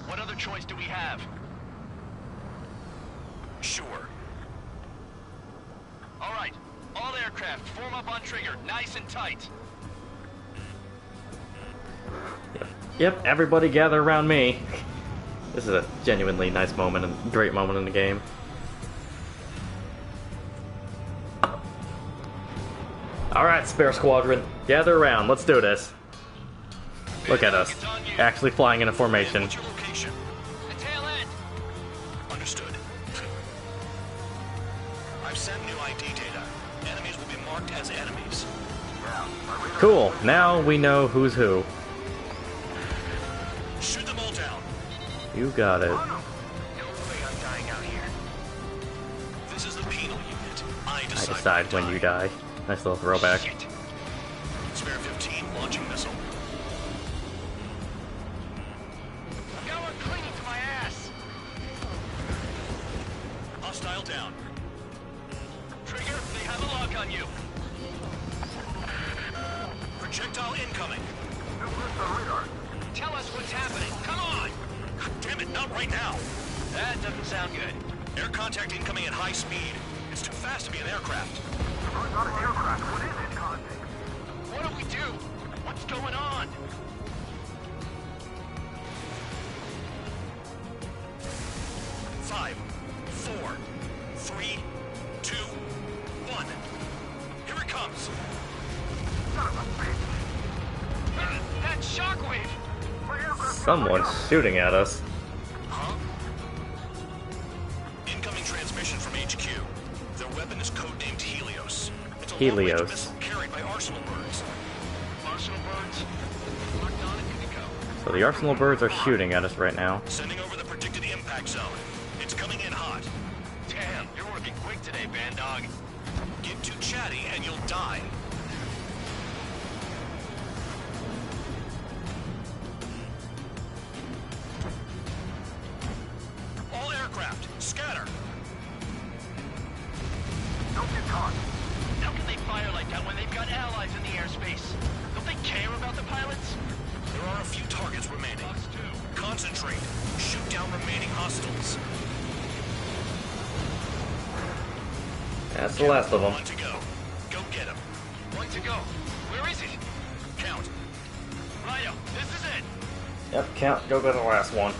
What other choice do we have? Sure. All right, all aircraft, form up on Trigger, nice and tight. Yep, everybody gather around me. This is a genuinely nice moment and great moment in the game. Alright, Spare Squadron, gather around, let's do this. Look at us, actually flying in a formation. What's your location? The tail end. Understood. I've sent new ID data. Enemies will be marked as enemies. Cool, now we know who's who. Shoot them all down. You got it. No way I'm dying out here. This is the penal unit. I I decide when you die. Nice little throwback. Shit. Spare 15 launching missile. Got one clinging to my ass. Hostile down. Trigger, they have a lock on you. Projectile incoming. Tell us what's happening. Come on. God damn it, not right now. That doesn't sound good. Air contact incoming at high speed. It's too fast to be an aircraft. Not an aircraft. What is it, Contact? What do we do? What's going on? Five, four, three, two, one. Here it comes. That shockwave! Someone's shooting at us. Huh? Incoming transmission from HQ. Their weapon is codenamed Helios. It's a long-range Helios. missile carried by Arsenal birds. Arsenal birds? Locked on and good to go. So the Arsenal birds are shooting at us right now. Sending over the predicted impact zone. It's coming in hot. Damn, you're working quick today, Bandog. Get too chatty and you'll die. All aircraft, scatter. Don't get caught. How can they fire like that when they've got allies in the airspace? Don't they care about the pilots? There are a few targets remaining. Concentrate. Shoot down remaining hostiles. That's the last of them. One to go. Go get him. One to go. Where is it? Count. Ryo, this is it. Yep, count, go to the last one.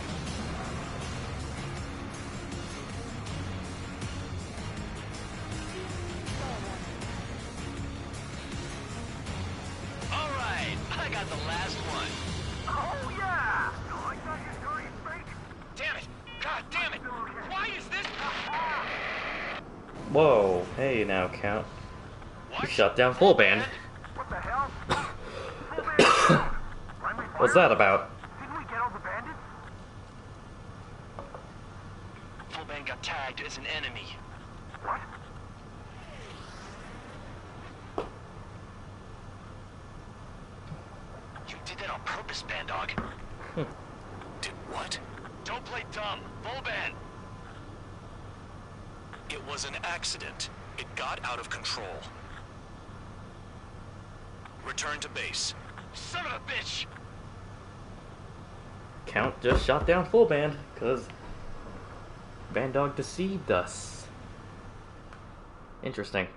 All right, I got the last one. Oh, yeah! You like that, you dirty freak? Damn it! God damn it! Why is this? Whoa, hey now, Count. You What? shut down full band. What the hell? Full band. Friendly What's fire? that about? Didn't we get all the bandits? Full band got tagged as an enemy. What? You did that on purpose, Bandog. Did what? Don't play dumb. Full band. It was an accident. It got out of control. Return to base. Son of a bitch! Count just shot down full band, because Bandog deceived us. Interesting.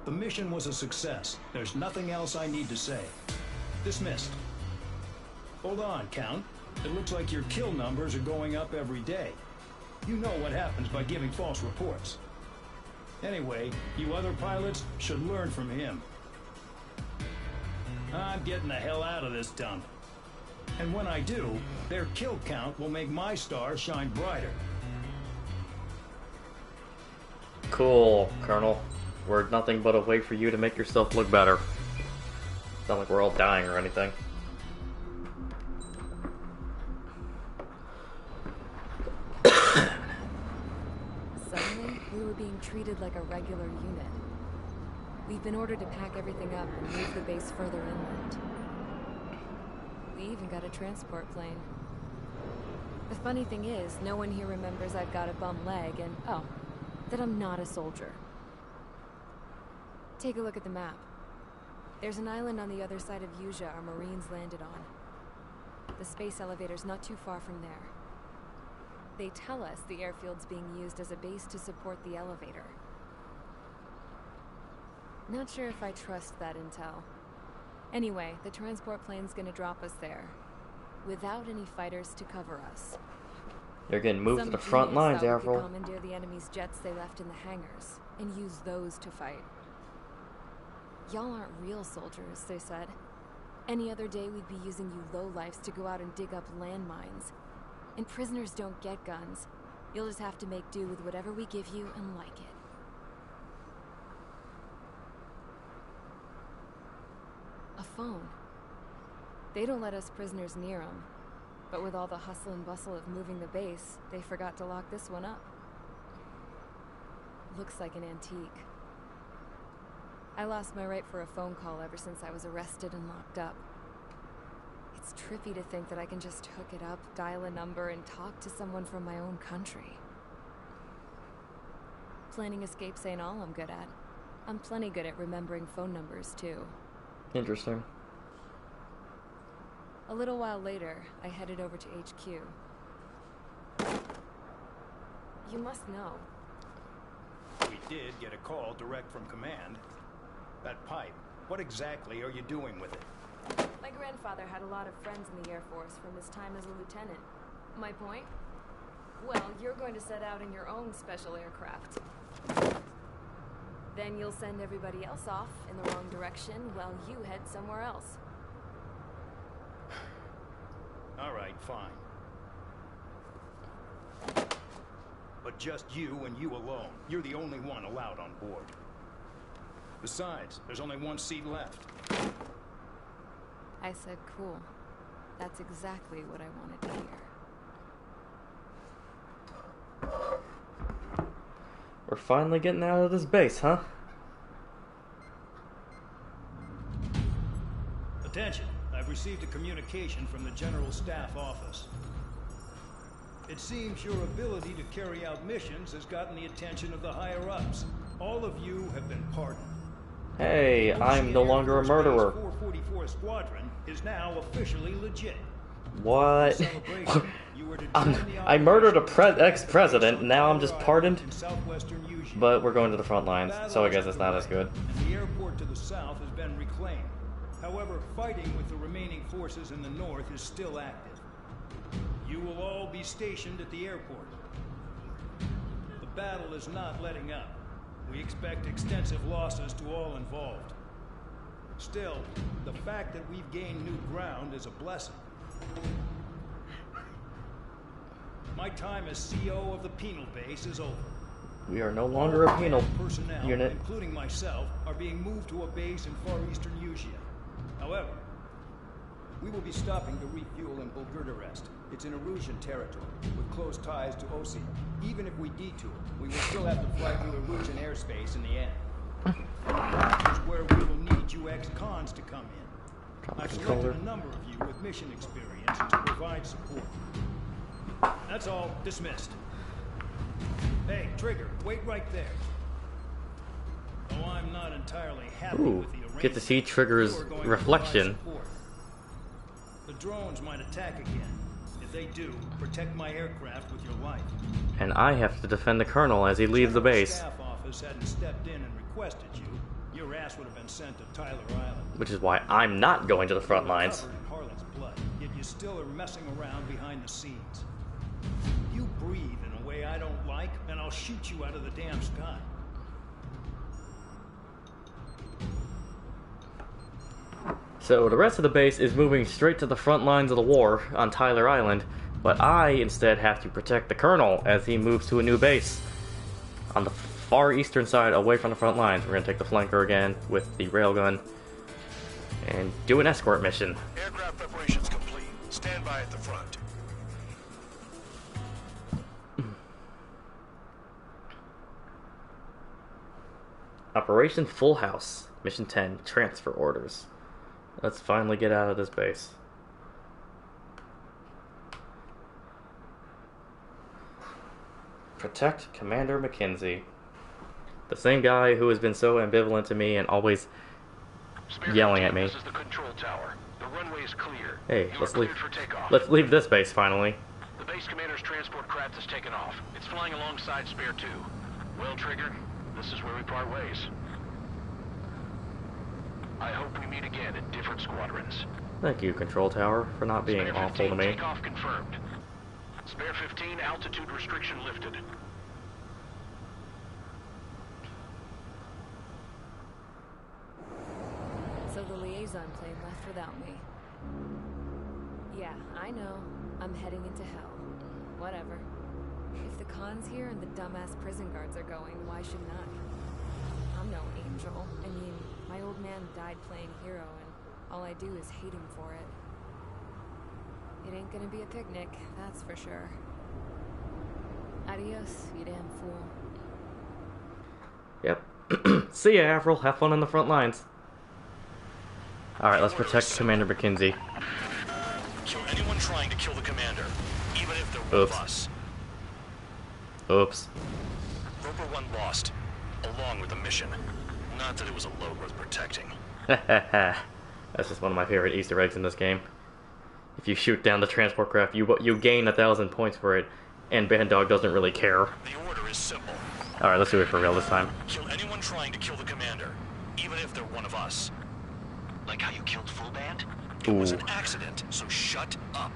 The mission was a success. There's nothing else I need to say. Dismissed. Hold on, Count. It looks like your kill numbers are going up every day. You know what happens by giving false reports. Anyway, you other pilots should learn from him. I'm getting the hell out of this dump. And when I do, their kill count will make my star shine brighter. Cool, Colonel. We're nothing but a way for you to make yourself look better. It's not like we're all dying or anything. being treated like a regular unit. We've been ordered to pack everything up and move the base further inland. We even got a transport plane. The funny thing is, no one here remembers I've got a bum leg and, oh, that I'm not a soldier. Take a look at the map. There's an island on the other side of Yuja our Marines landed on. The space elevator's not too far from there. They tell us the airfield's being used as a base to support the elevator. Not sure if I trust that intel. Anyway, the transport plane's gonna drop us there, without any fighters to cover us. They're getting moved to the Some front genius lines, thought we could Avril. commandeer the enemy's jets they left in the hangars, and use those to fight. Y'all aren't real soldiers, they said. Any other day we'd be using you lowlifes to go out and dig up landmines. And prisoners don't get guns. You'll just have to make do with whatever we give you and like it. A phone. They don't let us prisoners near them. But with all the hustle and bustle of moving the base, they forgot to lock this one up. Looks like an antique. I lost my right for a phone call ever since I was arrested and locked up. It's trippy to think that I can just hook it up, dial a number, and talk to someone from my own country. Planning escapes ain't all I'm good at. I'm plenty good at remembering phone numbers, too. Interesting. A little while later, I headed over to HQ. You must know. We did get a call direct from command. That pipe, what exactly are you doing with it? My grandfather had a lot of friends in the Air Force from his time as a lieutenant. My point? Well, you're going to set out in your own special aircraft. Then you'll send everybody else off in the wrong direction while you head somewhere else. All right, fine. But just you and you alone. You're the only one allowed on board. Besides, there's only one seat left. I said cool. That's exactly what I wanted to hear. We're finally getting out of this base, huh? Attention, I've received a communication from the General Staff Office. It seems your ability to carry out missions has gotten the attention of the higher-ups. All of you have been pardoned. Hey, I'm no longer a murderer. 444 Squadron is now officially legit. What? Celebration, you were to I join the murdered a operation ex-president, now I'm just pardoned? in southwestern Yuji. But we're going to the front lines, so I guess it's not as good. And the airport to the south has been reclaimed. However, fighting with the remaining forces in the north is still active. You will all be stationed at the airport. The battle is not letting up. We expect extensive losses to all involved. Still, the fact that we've gained new ground is a blessing. My time as CO of the penal base is over. We are no longer a penal Personnel, unit. including myself, are being moved to a base in far eastern Yusia. However, we will be stopping to refuel in Bulgurdarest. It's in Erusian territory, with close ties to Osi. Even if we detour, we will still have to fly through Erusian airspace in the end. This is where we will need you ex-cons to come in. I've selected a number of you with mission experience to provide support. That's all. Dismissed. Hey, Trigger, wait right there. Though I'm not entirely happy Ooh, with the arrangement, get to see Trigger's you are going to reflection. provide support. The drones might attack again. If they do, protect my aircraft with your life. And I have to defend the Colonel as he leaves the General base. Staff office hadn't stepped in and requested you, your ass would have been sent to Tyler Island. Which is why I'm not going to the front You were lines. covered in Harlan's blood, yet you still are messing around behind the scenes. You breathe in a way I don't like, and I'll shoot you out of the damn sky. So the rest of the base is moving straight to the front lines of the war on Tyler Island, but I instead have to protect the Colonel as he moves to a new base on the far eastern side away from the front lines. We're going to take the flanker again with the railgun and do an escort mission. Aircraft preparations complete. Stand by at the front. Operation Full House. Mission 10. Transfer orders. Let's finally get out of this base. Protect Commander McKenzie. The same guy who has been so ambivalent to me and always yelling at me. This is the control tower. The runway is clear. Hey, let's leave. For takeoff. Let's leave this base finally. The base commander's transport craft has taken off. It's flying alongside Spare 2. Well, Trigger, this is where we part ways. I hope we meet again in different squadrons. Thank you, Control Tower, for not being Spare awful to 15 me. Takeoff confirmed. Spare 15 altitude restriction lifted. So the liaison plane left without me. Yeah, I know. I'm heading into hell. Whatever. If the Khan's here and the dumbass prison guards are going, why shouldn't I? I'm no angel. I mean, my old man died playing hero, and all I do is hate him for it. It ain't gonna be a picnic, that's for sure. Adios, you damn fool. Yep. See ya, Avril. Have fun on the front lines. Alright, let's protect Commander McKenzie. Kill anyone trying to kill the commander, even if they're one of us. Oops. Roper 1 lost, along with the mission. Not that it was a load worth protecting. That's just one of my favorite Easter eggs in this game. If you shoot down the transport craft, you gain 1,000 points for it, and Bandog doesn't really care. The order is simple. Alright, let's do it for real this time. Kill anyone trying to kill the commander, even if they're one of us. Like how you killed Full Band? It was an accident, so shut up.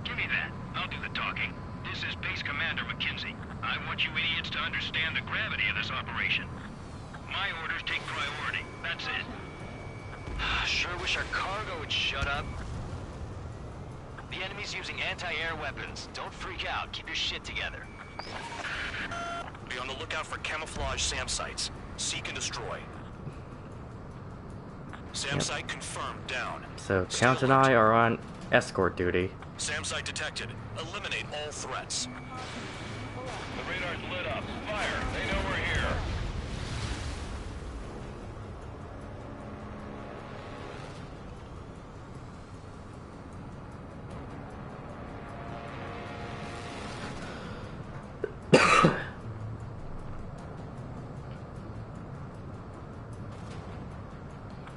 Give me that. I'll do the talking. This is Base Commander McKenzie. I want you idiots to understand the gravity of this operation. My orders take priority. That's it. Sure wish our cargo would shut up. The enemy's using anti-air weapons. Don't freak out. Keep your shit together. Be on the lookout for camouflage SAM sites. Seek and destroy. SAM site confirmed down. So, Count and I are on escort duty. SAM site detected. Eliminate all threats. The radar's lit up. Fire. They know we're here.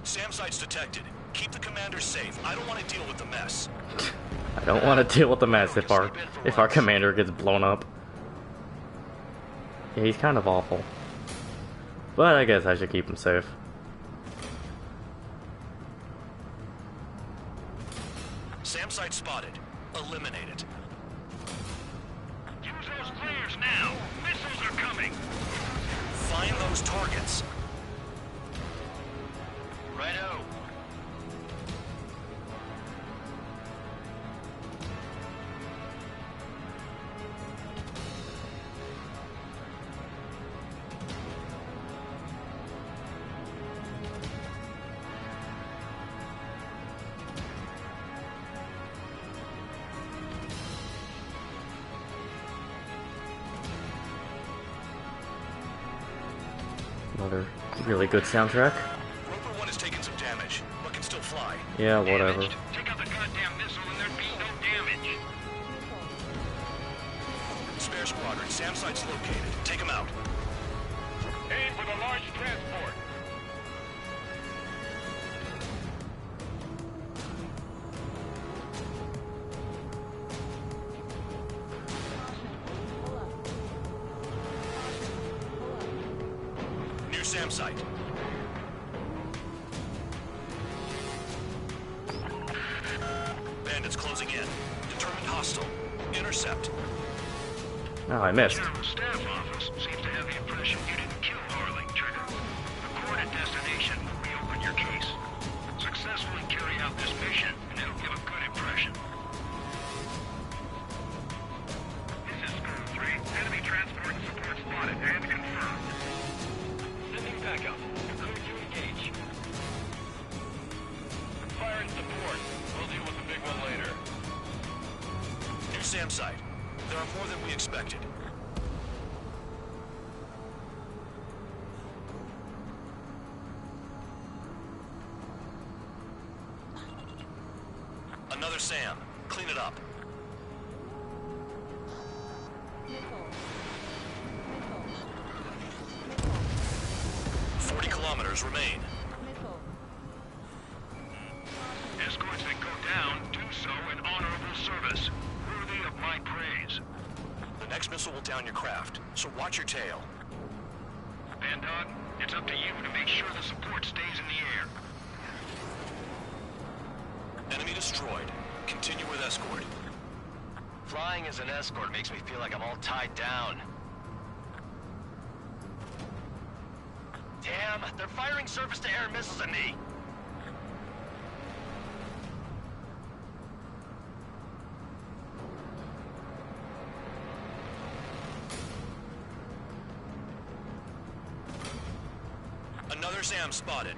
SAM site's detected. Keep the commander safe. I don't want to deal with the mess. I don't want to deal with the mess if our commander gets blown up. Yeah, he's kind of awful. But I guess I should keep him safe. SAM site spotted. Eliminate it. Use those flares now. Missiles are coming. Find those targets. Righto. Another really good soundtrack. Roper 1 has taken some damage, but can still fly. Yeah, whatever. Take out the goddamn missile and there'd be no damage. Spare squadron, SAM site's located. Take him out. Aim for the large transport. New SAM site. Bandits closing in. Determined hostile. Intercept. Oh, I missed. General Staff Office seems to have the impression you didn't kill Harling, Trigger. The coordinate destination will reopen your case. Successfully carry out this mission, and it'll give a good impression. This is School 3. Enemy transport and support spotted and confirmed. Sending backup. You're clear to engage. Fire and support. We'll deal with the big one later. New SAM site. There are more than we expected. Another SAM. Clean it up. 40 kilometers remain. Escorts that go down do so in honorable service, worthy of my praise. The next missile will down your craft, so watch your tail. Bandog, it's up to you to make sure the support stays in the air. Enemy destroyed. Continue with escort. Flying as an escort makes me feel like I'm all tied down. Damn, they're firing surface-to-air missiles at me. Another SAM spotted.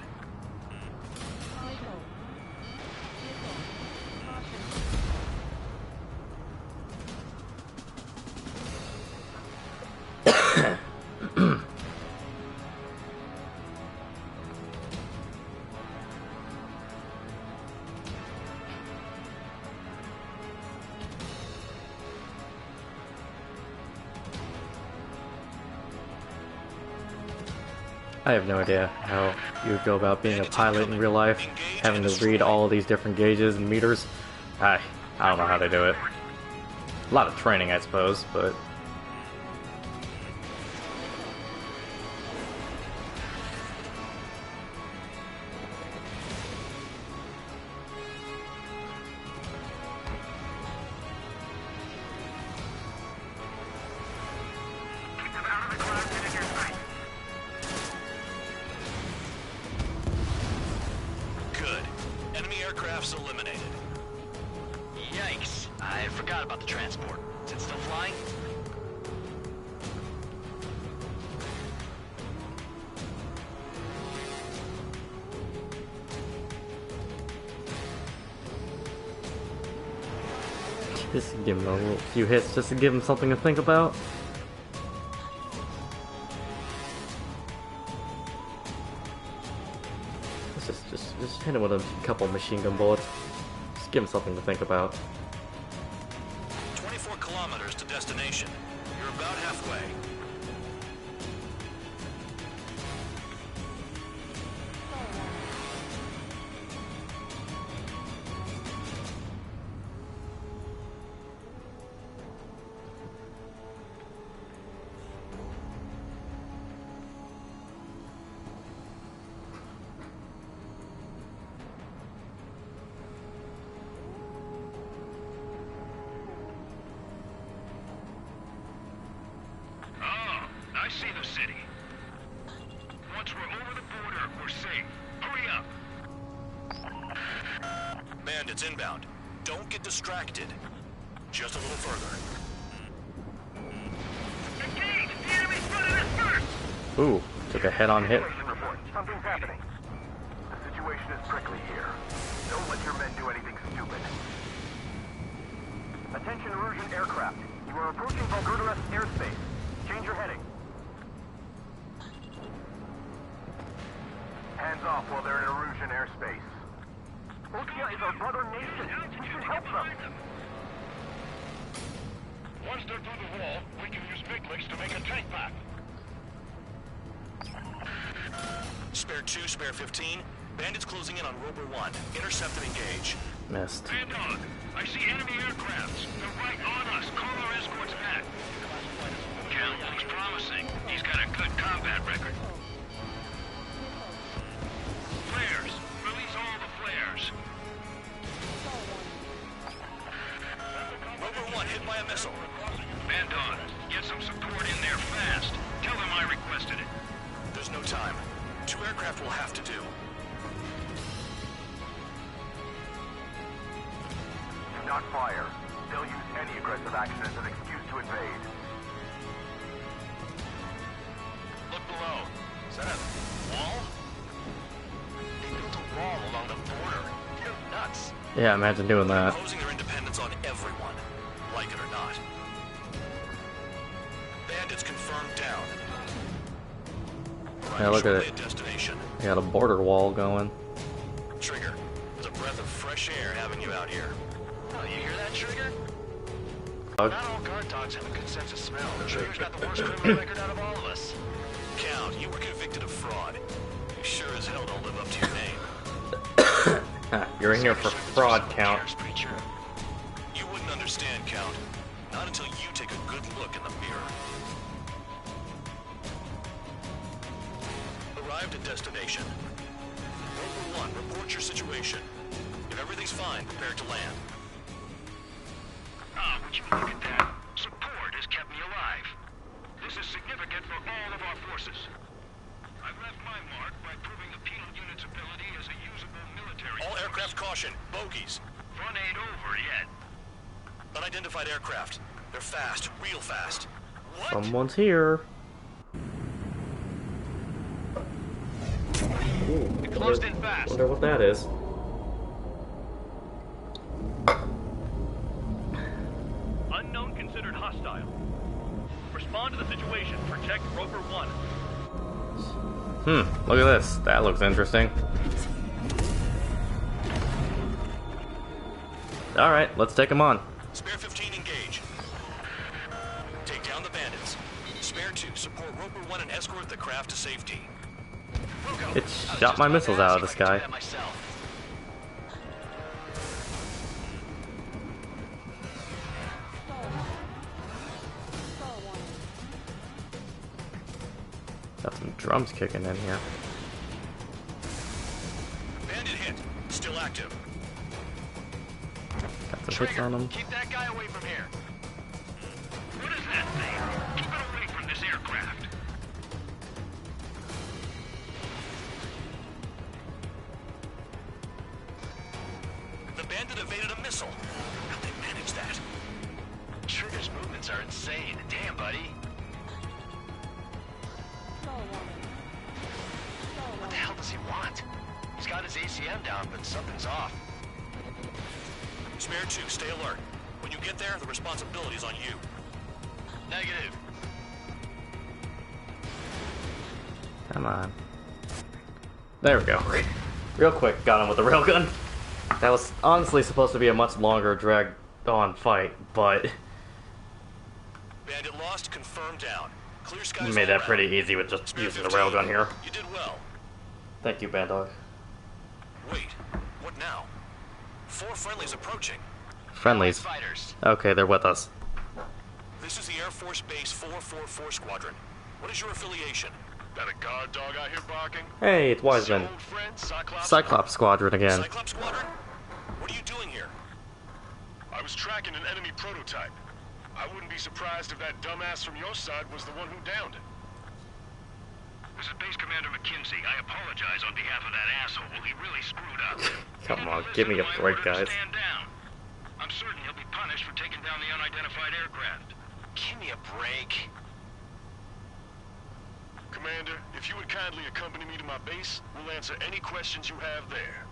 I have no idea how you would go about being a pilot in real life, having to read all of these different gauges and meters. I don't know how they do it. A lot of training, I suppose, but... Good. Enemy aircraft's eliminated. Yikes. I forgot about the transport. Is it still flying? Just give him a few hits just to give him something to think about. Just hit him with a couple machine gun bullets. Just give him something to think about. 24 kilometers to destination. You're about halfway. I see the city. Once we're over the border, we're safe. Hurry up. Bandits inbound. Don't get distracted. Just a little further. Engage! The enemy's running us first! Ooh, took a head-on hit. Situation report. Something's happening. The situation is prickly here. Don't let your men do anything stupid. Attention Erusian aircraft. You are approaching Volgurderus airspace. Change your heading. Hands off while they're in Erusian airspace. Ultia is our brother nation. We should help them. Once they're through the wall, we can use Miclics to make a tank pack. Spare 2, spare 15. Bandits closing in on Rover 1. Intercept and engage. Missed. Bandog, I see enemy aircrafts. They're right on us. Call our escorts back. Count looks promising. He's got a good combat record. Flares. Release all the flares. Rover 1 hit by a missile. Bandog, get some support in there fast. Tell them I requested it. There's no time. 2 aircraft will have to do. Do not fire. They'll use any aggressive action as an excuse to invade. Look below. Is that a wall? They built a wall along the border. You're nuts. Yeah, imagine doing that. Imposing their independence on everyone. Like it or not. Bandits confirmed down. Yeah, look at it. Destination. They got a border wall going. Trigger. There's a breath of fresh air having you out here. Oh, you hear that, Trigger? Dog. Not all guard dogs have a good sense of smell. Trigger's got the worst criminal record out of all of us. Count, you were convicted of fraud. You sure as hell don't live up to your name. You're in here for fraud, Count. You wouldn't understand, Count. Not until you take a good look in the mirror. Arrived at destination. Rover 1, report your situation. If everything's fine, prepare to land. Ah, would you look at that? Support has kept me alive. This is significant for all of our forces. I've left my mark by proving the penal unit's ability as a usable military... All aircraft caution, bogies. Fun ain't over yet. Unidentified aircraft. They're fast, real fast. What? Someone's here. Ooh, Closed in fast. Wonder what that is. Unknown considered hostile. Respond to the situation. Protect Rover 1. Look at this. That looks interesting. Alright, let's take him on. Spare 15 engage. Take down the bandits. Spare 2 support Rover 1 and escort the craft to safety. It shot my missiles out of the sky. Got some drums kicking in here. Bandit hit. Still active. Got some hits on him. Keep that guy away from here. What is that thing? Keep it away from this aircraft. The bandit evaded a missile. How'd they manage that? Trigger's movements are insane. Damn, buddy. What the hell does he want? He's got his ACM down, but something's off. Spare 2, stay alert. When you get there, the responsibility's on you. Negative. Come on. There we go. Real quick, got him with the railgun. That was honestly supposed to be a much longer, dragged-on fight, but... Bandit lost, confirmed down. Clear skies. You made that all pretty around. easy with just Spare using the 15. railgun here. You did well. Thank you, Bandog. Wait, what now? 4 friendlies approaching. Friendlies. Fighters. Okay, they're with us. This is the Air Force Base 444 Squadron. What is your affiliation? Got a guard dog out here barking? Hey, it's Wiseman. Old friend, Cyclops? Cyclops Squadron again. Cyclops Squadron? What are you doing here? I was tracking an enemy prototype. I wouldn't be surprised if that dumbass from your side was the one who downed it. This is Base Commander McKinsey. I apologize on behalf of that asshole. He really screwed up. Come on, give me a break, guys. Stand down. I'm certain he'll be punished for taking down the unidentified aircraft. Give me a break. Commander, if you would kindly accompany me to my base, we'll answer any questions you have there.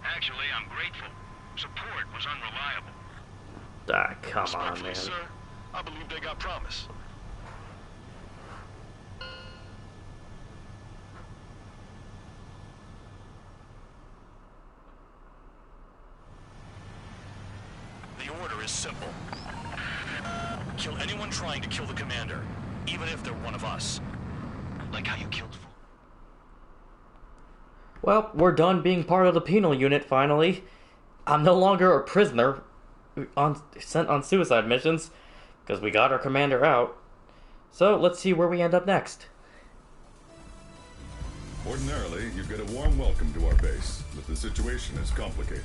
Actually, I'm grateful. Support was unreliable. Ah, come on, Respectfully, man. sir, I believe they got promise. The order is simple. Kill anyone trying to kill the commander, even if they're one of us. Like how you killed... Well, we're done being part of the penal unit, finally. I'm no longer a prisoner sent on suicide missions, because we got our commander out. So, let's see where we end up next. Ordinarily, you'd get a warm welcome to our base, but the situation is complicated.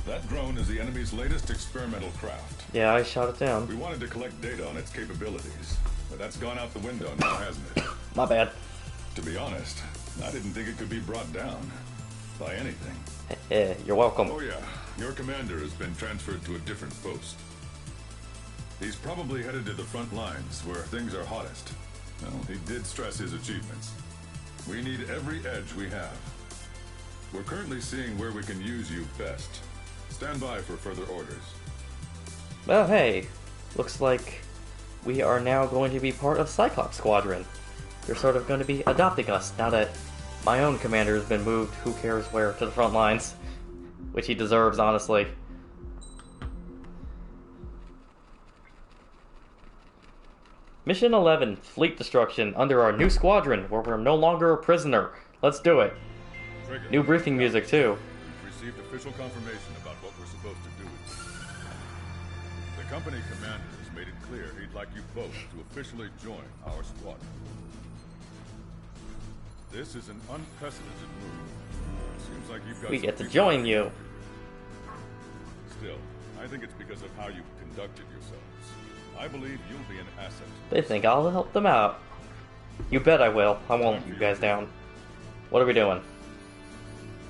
That drone is the enemy's latest experimental craft. Yeah, I shot it down. We wanted to collect data on its capabilities, but that's gone out the window now, hasn't it? My bad. To be honest, I didn't think it could be brought down by anything. You're welcome. Oh yeah, your commander has been transferred to a different post. He's probably headed to the front lines, where things are hottest. Well, he did stress his achievements. We need every edge we have. We're currently seeing where we can use you best. Stand by for further orders. Well, hey, looks like we are now going to be part of Cyclops Squadron. You're sort of going to be adopting us now that my own commander has been moved, who cares where, to the front lines. which he deserves, honestly. Mission 11, Fleet Destruction, under our new squadron, where we're no longer a prisoner. Let's do it. Trigger. New briefing music, too. We've received official confirmation about what we're supposed to do. The company commander has made it clear he'd like you both to officially join our squadron. This is an unprecedented move. Seems like you've got We some get to people- join you. Still, I think it's because of how you've conducted yourselves. I believe you'll be an asset. They think I'll help them out. You bet I will. I won't let you guys down. What are we doing?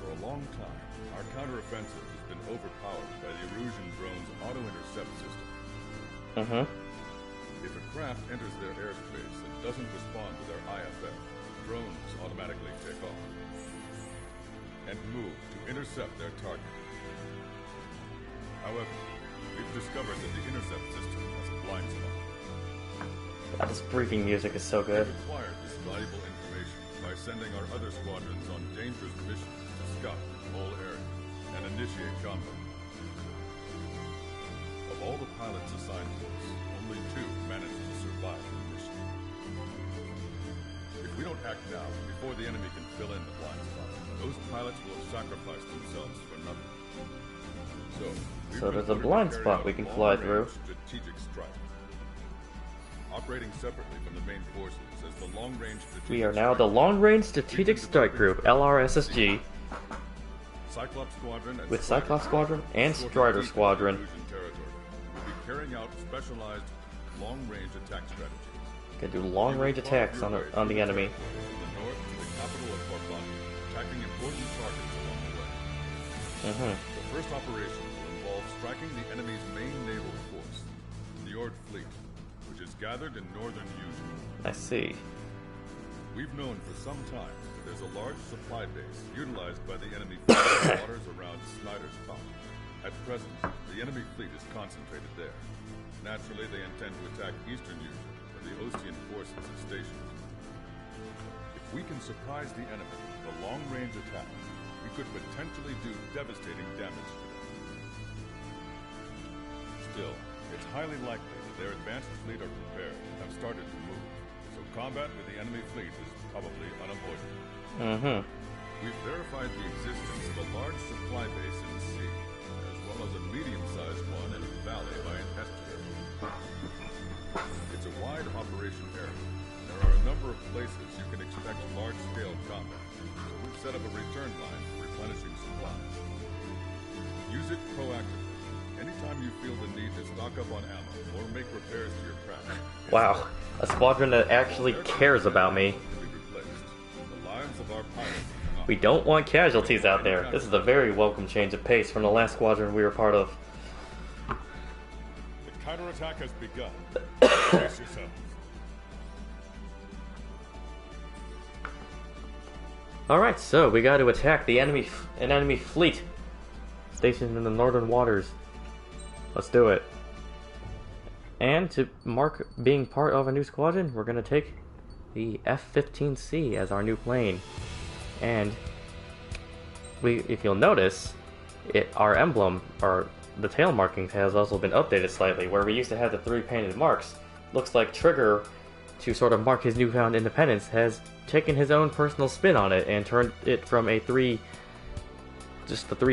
For a long time, our counteroffensive has been overpowered by the Erusian drone's auto-intercept system. Mm-hmm. If a craft enters their airspace and doesn't respond to their IFF, drones automatically take off and move to intercept their target. However, we've discovered that the intercept system has a blind spot. God, this briefing music is so good. We've acquired this valuable information by sending our other squadrons on dangerous missions to scout the whole area and initiate combat. Of all the pilots assigned to us, only 2 managed to survive the mission. If we don't act now, before the enemy can fill in the blind spot, those pilots will have sacrificed themselves for nothing. So there's a blind spot we can fly through. Strategic strike. Operating separately from the main forces as the long-range strategic We are now the Long Range Strategic Strike Group, LRSSG, Cyclops Squadron and with Cyclops Squadron and Strider Squadron. Illusion territory will be carrying out specialized long-range attack strategies. Can do long-range attacks on the enemy. From the north to the capital of Corplanti, attacking important targets along the way. Mm-hmm. The first operation will involve striking the enemy's main naval force, the Ord Fleet, which is gathered in northern Usea. I see. We've known for some time that there's a large supply base utilized by the enemy fleet in the waters around Snyder's Top. At present, the enemy fleet is concentrated there. Naturally, they intend to attack eastern Usea, where the Osean forces are stationed. If we can surprise the enemy with a long-range attack, we could potentially do devastating damage to them. Still, it's highly likely that their advanced fleet are prepared and have started to move, so combat with the enemy fleet is probably unavoidable. Mm-hmm. We've verified the existence of a large supply base in the sea, as well as a medium-sized one in a valley by an estuary. It's a wide operation area. There are a number of places you can expect large-scale combat, so we've set up a return line for replenishing supplies. Use it proactively. Anytime you feel the need to stock up on ammo or make repairs to your craft. Wow, a squadron that actually cares about me. The lives of our pilots. We don't want casualties out there. This is a very welcome change of pace from the last squadron we were part of. The counterattack has begun. Brace yourselves. Alright, so we got to attack the enemy fleet stationed in the northern waters. Let's do it. And to mark being part of a new squadron, we're going to take the F-15C as our new plane. And if you'll notice, our emblem, or the tail markings, has also been updated slightly. Where we used to have the 3 painted marks, looks like Trigger, to sort of mark his newfound independence, has taken his own personal spin on it and turned it from the 3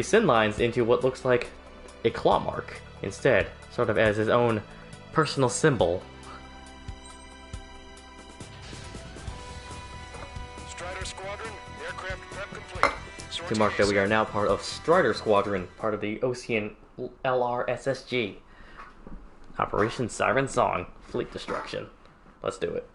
sin lines into what looks like a claw mark instead, sort of as his own personal symbol. Strider Squadron, aircraft prep complete. To mark that we are now part of Strider Squadron, part of the Osean LRSSG. Operation Siren Song, Fleet Destruction. Let's do it.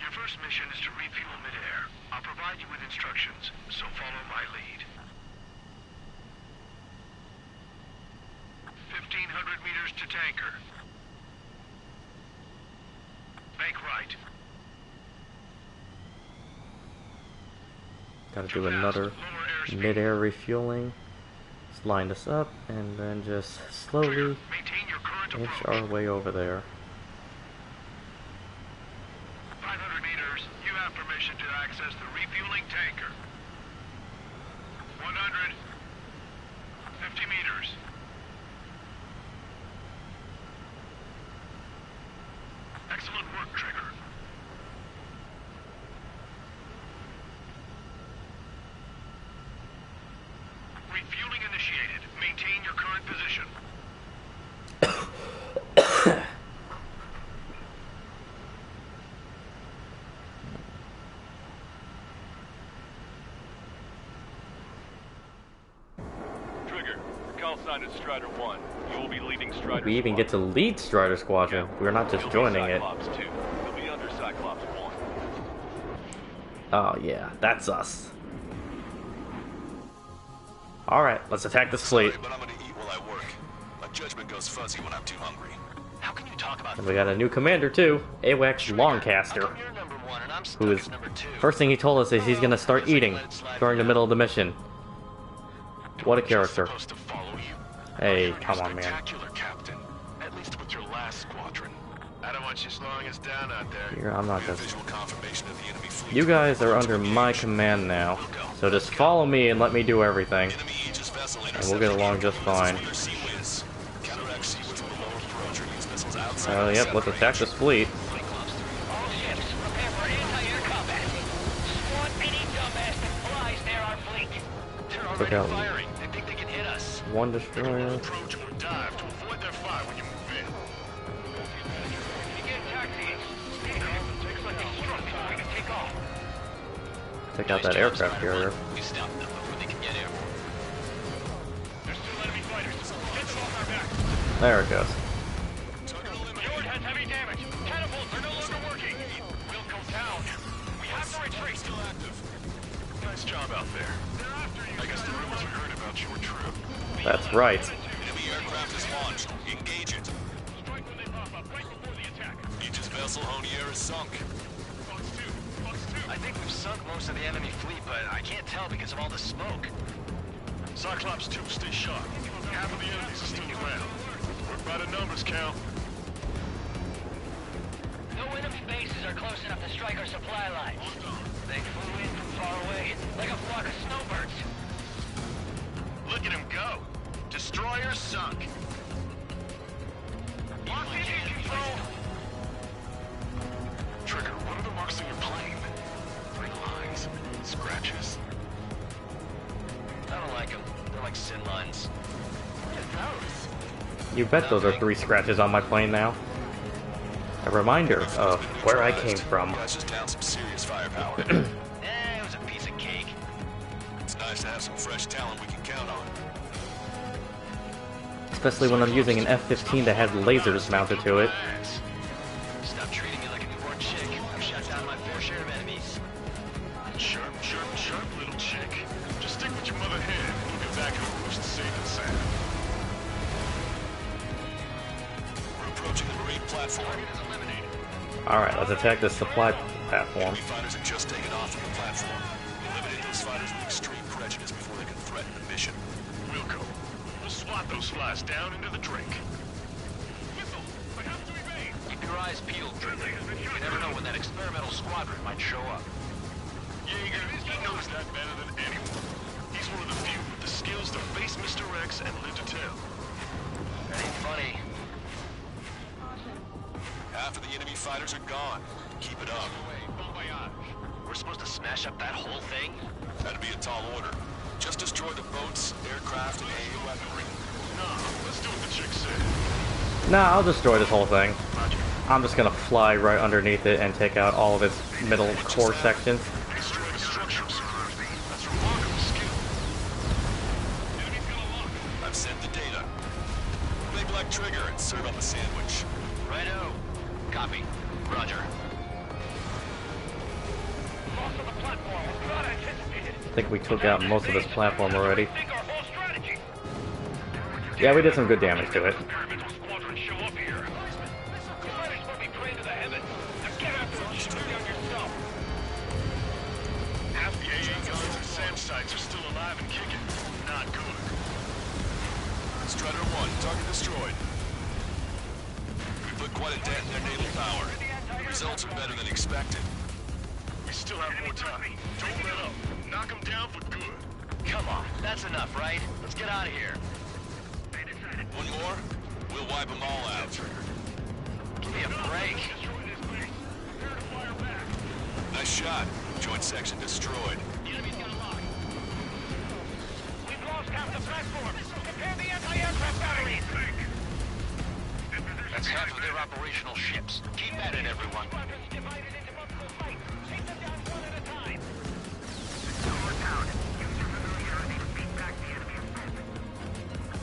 Your first mission is to refuel midair. I'll provide you with instructions, so follow my lead. 1,500 meters to tanker. Bank right. Gotta do another mid-air refueling. Let's line this up and then just slowly inch our way over there. 500 meters, you have permission to access the refueling tanker. 100. 50 meters. Excellent work, Trigger. Refueling initiated. Maintain your current position. Trigger, your call sign is Strider 1. You will be leading Strider We even get to lead Strider Squadron. We're not just joining it. Cyclops 2. You'll be under Cyclops 1. Oh yeah, that's us. Alright, let's attack this fleet. Sorry, but I'm gonna eat while I work. My judgment goes fuzzy when I'm too hungry. How can you talk about And we got a new commander too, AWACS Longcaster, you're number 1 and I'm stuck who is, as number 2? first thing he told us is he's gonna start eating during the middle of the mission. What a character. Supposed to follow you. Hey, come on, man. Spectacular, Captain. At least with your last squadron. I don't want you slowing us down out there. Here, I'm not We have gonna... visual confirmation of the enemy fleet. You guys are under my command now, so just follow me and let me do everything, Enemy Aegis vessel and we'll get along just fine. Counteract Seawiz with a lower approach or use missiles outside. Yep, let's attack this fleet. All ships, prepare for anti-air combat. Squad any dumbass that flies near our fleet. They're Took already out firing. They think they can hit us. one destroyer. Approach or dive to avoid their fire when you move in. You get taxis. Takes like a struck. We can take off. Take out that aircraft carrier. We stop them before they can get air. There's two enemy fighters. Get them off our back. There it goes. Fjord has heavy damage. Catapults are no longer working. We'll go down. We have to retreat. Still active. Nice job out there. They're after you. I guess the rumors we heard about you were true. That's right. Enemy aircraft is launched. Engage it. Strike when they pop up, right before the attack. Aegis vessel Honier is sunk. Fox 2. Fox 2. I think we've sunk most of the enemy fleet, but I can't tell because of all the smoke. Cyclops 2, stay sharp. Half of the enemies are still around. Work by the numbers, Cal. No enemy bases are close enough to strike our supply lines. They flew in from far away, like a flock of snowbirds. Look at him go. Destroyer sunk. Lock engine control. Trigger, what are the marks on your plane? 3 lines. Scratches. I don't like them. They're like sin lines. What are those? You bet those are 3 scratches on my plane now. A reminder of where I came from. That's just down some serious firepower. It was a piece of cake. It's nice to have some fresh talent we can count on. Especially when I'm using an F-15 that has lasers mounted to it. Stop treating me like a newborn chick. I've shot down my fair share of enemies. Sharp, sharp, sharp little chick. Just stick with your mother hen and we'll get back to the roost safe and sound. We're approaching the marine platform. Target is eliminated. Alright, let's attack this supply platform. Enemy fighters have just taken off from the platform. Eliminate those fighters with extreme prejudice before they can threaten the mission. We'll go. We'll swat those flies down into the drink. Whistle! I have to evade! Keep your eyes peeled, Trigger. You never know when that experimental squadron might show up. Jaeger, he knows that better than anyone. He's one of the few with the skills to face Mr. X and live to tell. That ain't funny. Half of the enemy fighters are gone. Keep it up. We're supposed to smash up that whole thing? That'd be a tall order. Just destroy the boats, aircraft, and AA weaponry. No, let's do what the chick said. Nah, I'll destroy this whole thing. I'm just gonna fly right underneath it and take out all of its middle core sections. Destroy the structural security. That's remarkable skill. Enemy's gonna lock. I've sent the data. Play Black Trigger and serve up a sandwich. Righto. Copy. Roger. Loss of the platform was not anticipated. I think we took out most of this platform already. Yeah, we did some good damage to it. Experimental squadron show up here. You might as well be praying to the heavens. Now get after it and shoot down yourself. Half the AA guns and SAM sites are still alive and kicking. Not good. Strider 1, target destroyed. We put quite a dent in their naval power. The results are better than expected. We still have more time. Don't let up. Knock them down for good. Come on, that's enough, right? Let's get out of here. One more, we'll wipe them all out. Give me a break. Nice shot. Joint section destroyed. The enemy's got a lock. We've lost half the platform. Prepare the anti-aircraft batteries. That's half of their operational ships. Keep at it, everyone.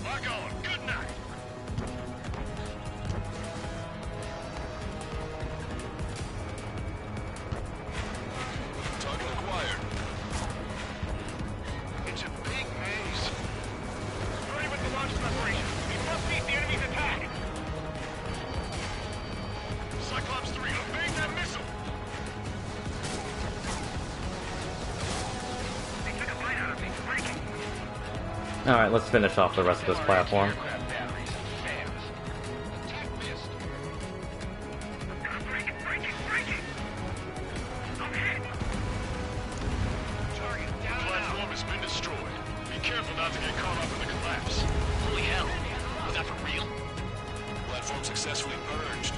Lock on. Good night. Target acquired. It's a big maze. Ready with the launch preparation. We must meet the enemy's attack. Cyclops 3, evade that missile. They took a bite out of me. Breaking. Alright, let's finish off the rest of this platform. Platform has been destroyed. Be careful not to get caught up in the collapse. Holy hell. Was that for real? Platform successfully purged.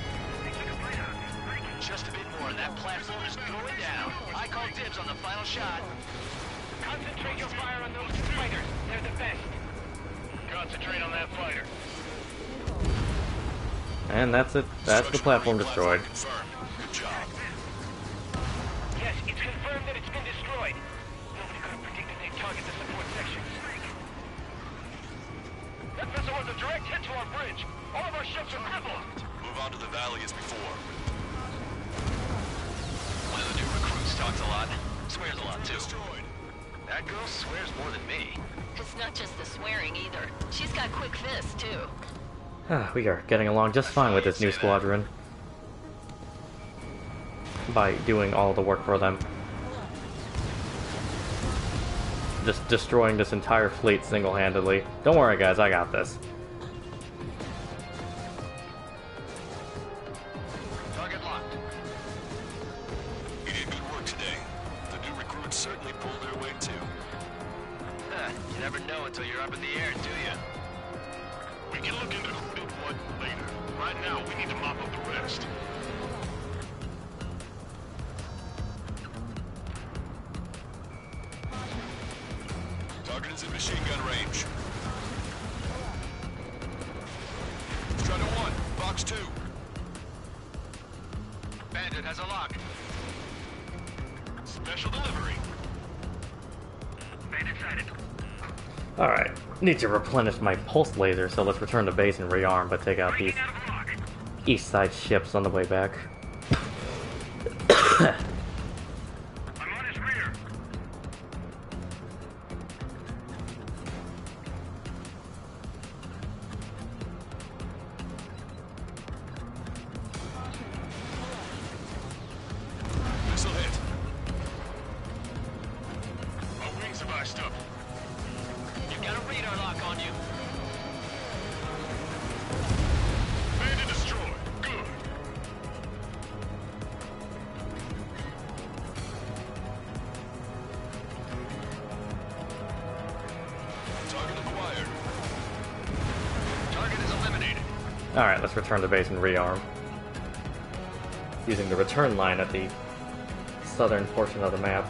Just a bit more and that platform is going down. I call dibs on the final shot. Concentrate your fire on those two fighters. They're the best. Concentrate on that fighter. And that's it. That's the platform destroyed. Confirmed. Good job. Yes, it's confirmed that it's been destroyed. Nobody could have predicted they'd target the support section. That missile was a direct hit to our bridge. All of our ships are crippled. Move on to the valley as before. One of the new recruits talks a lot. Swears a lot, too. Destroyed. That girl swears more than me. It's not just the swearing either. She's got quick fists, too. We are getting along just fine with this new squadron. By doing all the work for them. Just destroying this entire fleet single-handedly. Don't worry guys, I got this. Target locked. You did good work today. The new recruits certainly pulled their weight too. You never know until you're up in the air, do you? We can look into who did what later. Right now, we need to mop up the rest. Target is in machine gun range. Strider 1, box 2. Bandit has a lock. Special delivery. Bandit sighted. Alright, need to replenish my pulse laser, so let's return to base and rearm, but take out these Breaking out of lock. east side ships on the way back. I'm on his rear. Missile hit. Our wings have iced up. You've got a radar lock on you. Bandit destroyed. Good. Target acquired. Target is eliminated. Alright, let's return to base and rearm. Using the return line at the southern portion of the map.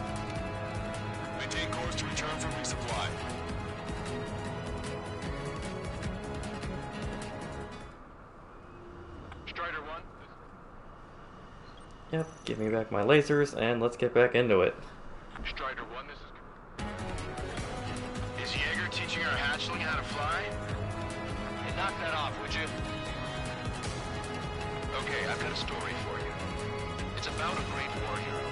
Maintain course to return for resupply. Strider 1. Yep, give me back my lasers, and let's get back into it. Strider 1, this is Jaeger teaching our hatchling how to fly? Hey, knock that off, would you? Okay, I've got a story for you. It's about a great war hero.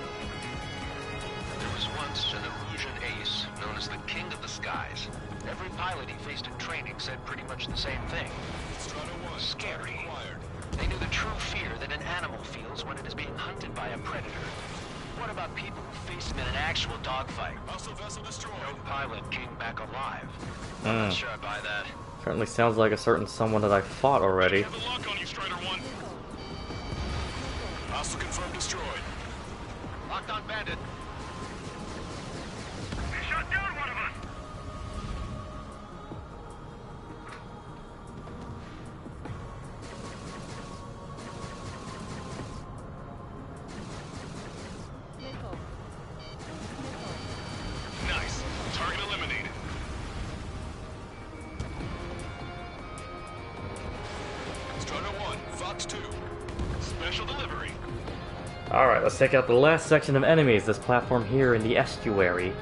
There was once an Erusian ace known as the King of the Skies. Every pilot he faced in training said pretty much the same thing. Strider 1, Scary. acquired. They knew the true fear that an animal feels when it is being hunted by a predator. What about people who face him in an actual dogfight? Hostile vessel destroyed. No pilot came back alive. I'm not sure I buy that. Certainly sounds like a certain someone that I fought already. Have a lock on you, Strider 1. Hostile confirmed destroyed. Locked on Bandit. They shot down one of us! Nice. Target eliminated. Strider 1, Fox 2. Special delivery. Alright, let's take out the last section of enemies, this platform here in the estuary.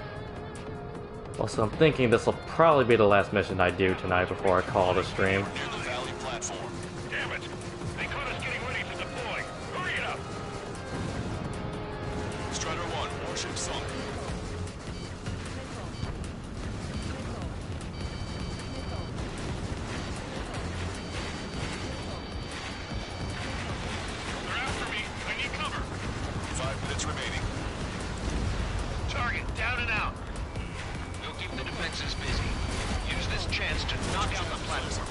Also, I'm thinking this will probably be the last mission I do tonight before I call it a stream. Near the valley platform. Damn it! They caught us getting ready to deploy. Hurry it up! Strider 1, warship sunk. They're after me. I need cover. 5 minutes remaining. Target down and out. We'll keep the defenses busy. Use this chance to knock out the platform.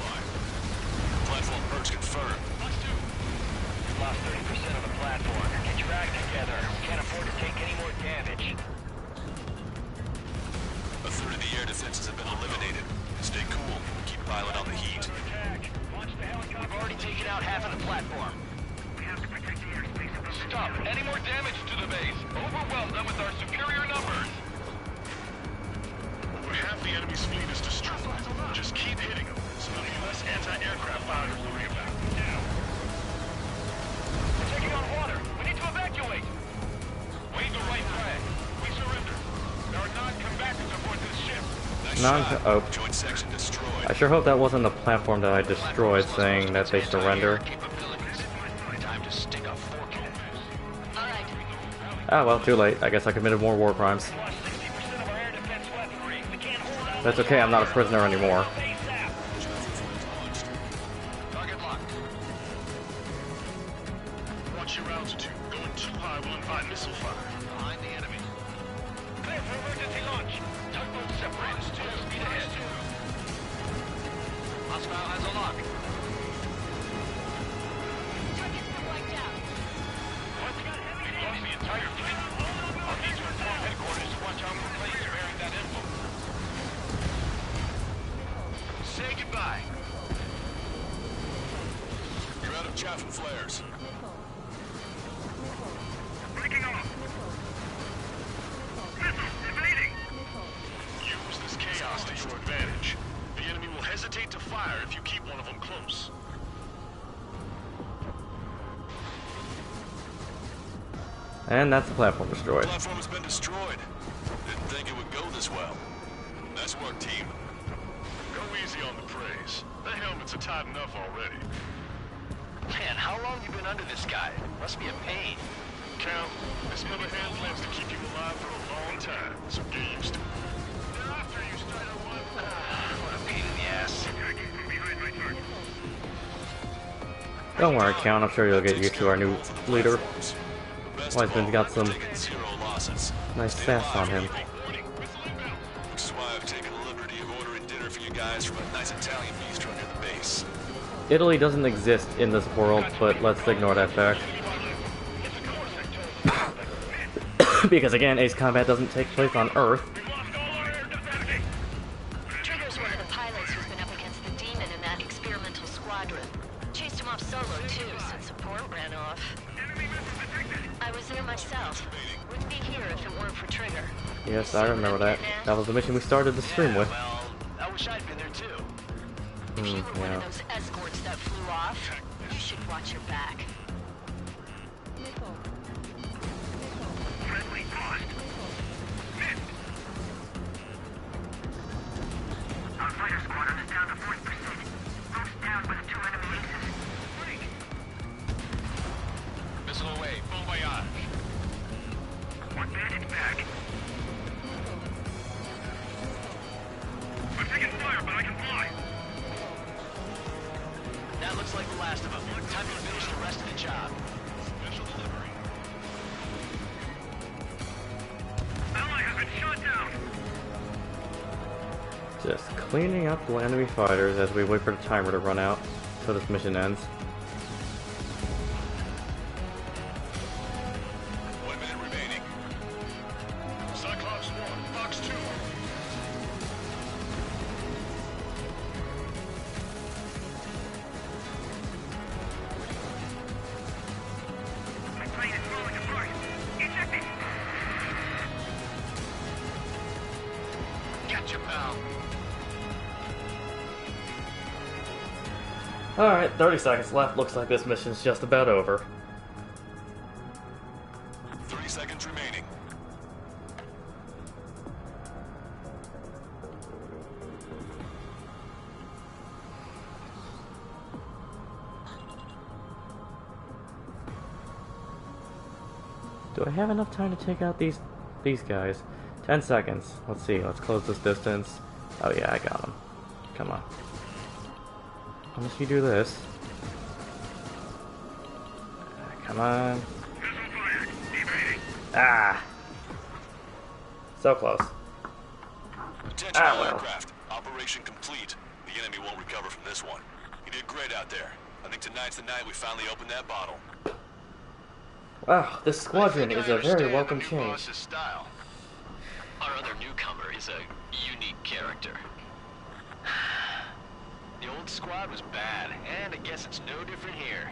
Platform purge confirmed. We've lost 30% of the platform. Get your act together. We can't afford to take any more damage. A third of the air defenses have been eliminated. Stay cool. Keep piling on the heat. We've already taken out half of the platform. We have to protect the airspace of the Stop any more damage to the base. Overwhelm them with our superior numbers. Over half the enemy's fleet is destroyed. Just keep hitting them, so there'll be less anti-aircraft fire to worry about. Now. We're taking on water. We need to evacuate. Wave the right flag. We surrender. There are non-combatants aboard this ship. Nice Oh. shot. Joint section destroyed. I sure hope that wasn't the platform that I destroyed saying that they surrender. Time to stick a fork in it. All right. Ah well, too late. I guess I committed more war crimes. 60% of our air defense weaponry. We can't hold out. That's okay, I'm not a prisoner anymore. Target locked. Watch your altitude. Going too high will invite missile fire. Behind the enemy. Clear for emergency launch. Tugboat separated. Full speed ahead. Hostile has a lock. Target's been wiped out. We've lost the entire fleet. I'll need to inform headquarters to watch out for planes bearing that info. Say goodbye. You're out of chaff and flares. breaking off! Missiles evading! Use this chaos to your advantage. The enemy will hesitate to fire if you keep one of them close. And that's the platform destroyed. The platform has been destroyed. Didn't think it would go this well. Nice work, team. Go easy on the praise. The helmets are tight enough already. Man, how long you been under this guy? Must be a pain. Count, this Millerhand plans to keep you alive for a long time, so get used to it. They're after you, Strider 1! What a pain in the ass. Attacking from behind my target. Don't worry, Count. I'm sure you'll get used to our new leader. Well, he's got some nice sass on him. Which is why I've taken the liberty of ordering dinner for you guys from a nice Italian bistro near the base. Italy doesn't exist in this world, but let's ignore that fact. Because again, Ace Combat doesn't take place on Earth. Trigger's one of the pilots who's been up against the demon in that experimental squadron. Chased him off solo too, since support ran off. I was there myself. Wouldn't be here if it weren't for Trigger. Yes, I remember that. That was the mission we started the stream with. Well, I wish I'd been there too. If you were one yeah. of those escorts that flew off, you should watch your back. Friendly lost. Missed! Our fighter squadron is down to 40%. Most down with 2 enemy aces. Missile away. Bon voyage. One bandit back. I'm taking fire, but I can fly. That looks like the last of them. Time to finish the rest of the job. Special delivery. Ally has been shot down. Just cleaning up the enemy fighters as we wait for the timer to run out so this mission ends. 1 minute remaining. Cyclops 1, Fox 2. My plane is falling apart. Ejecting. Gotcha, pal. Alright, 30 seconds left. Looks like this mission's just about over. 3 seconds remaining. Do I have enough time to take out these guys? 10 seconds. Let's see. Let's close this distance. Oh yeah, I got them. Come on. Unless you do this. Come on. Ah! So close. Attention all aircraft. Operation complete. The enemy won't recover from this one. You did great out there. I think tonight's the night we finally open that bottle. Wow, this squadron is a very welcome the new change. boss's style. Our other newcomer is a unique character. The old squad was bad, and I guess it's no different here.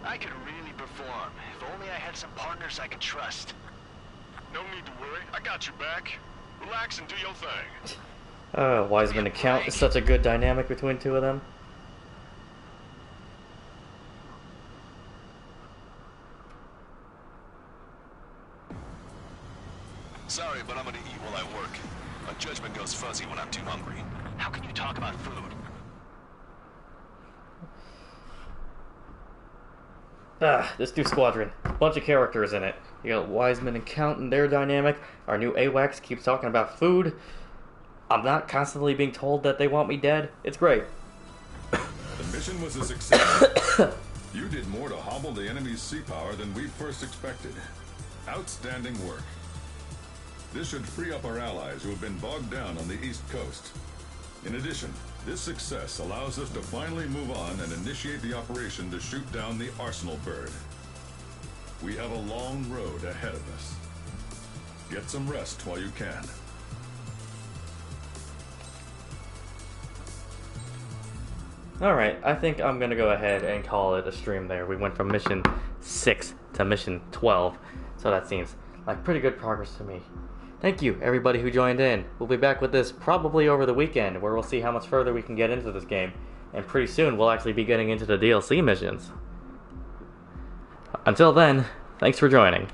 I could really perform, if only I had some partners I could trust. No need to worry. I got your back. Relax and do your thing. Wiseman and Count is such a good dynamic between two of them. Sorry, but I'm gonna eat while I work. My judgment goes fuzzy when I'm too hungry. How can you talk about food? This new squadron. Bunch of characters in it. You got Wiseman and Count and their dynamic. Our new AWACS keeps talking about food. I'm not constantly being told that they want me dead. It's great. The mission was a success. You did more to hobble the enemy's sea power than we first expected. Outstanding work. This should free up our allies who have been bogged down on the East Coast. In addition, this success allows us to finally move on and initiate the operation to shoot down the Arsenal bird. We have a long road ahead of us. Get some rest while you can. Alright, I think I'm gonna go ahead and call it a stream there. We went from mission 6 to mission 12, so that seems like pretty good progress to me. Thank you, everybody who joined in. We'll be back with this probably over the weekend, where we'll see how much further we can get into this game. And pretty soon, we'll actually be getting into the DLC missions. Until then, thanks for joining.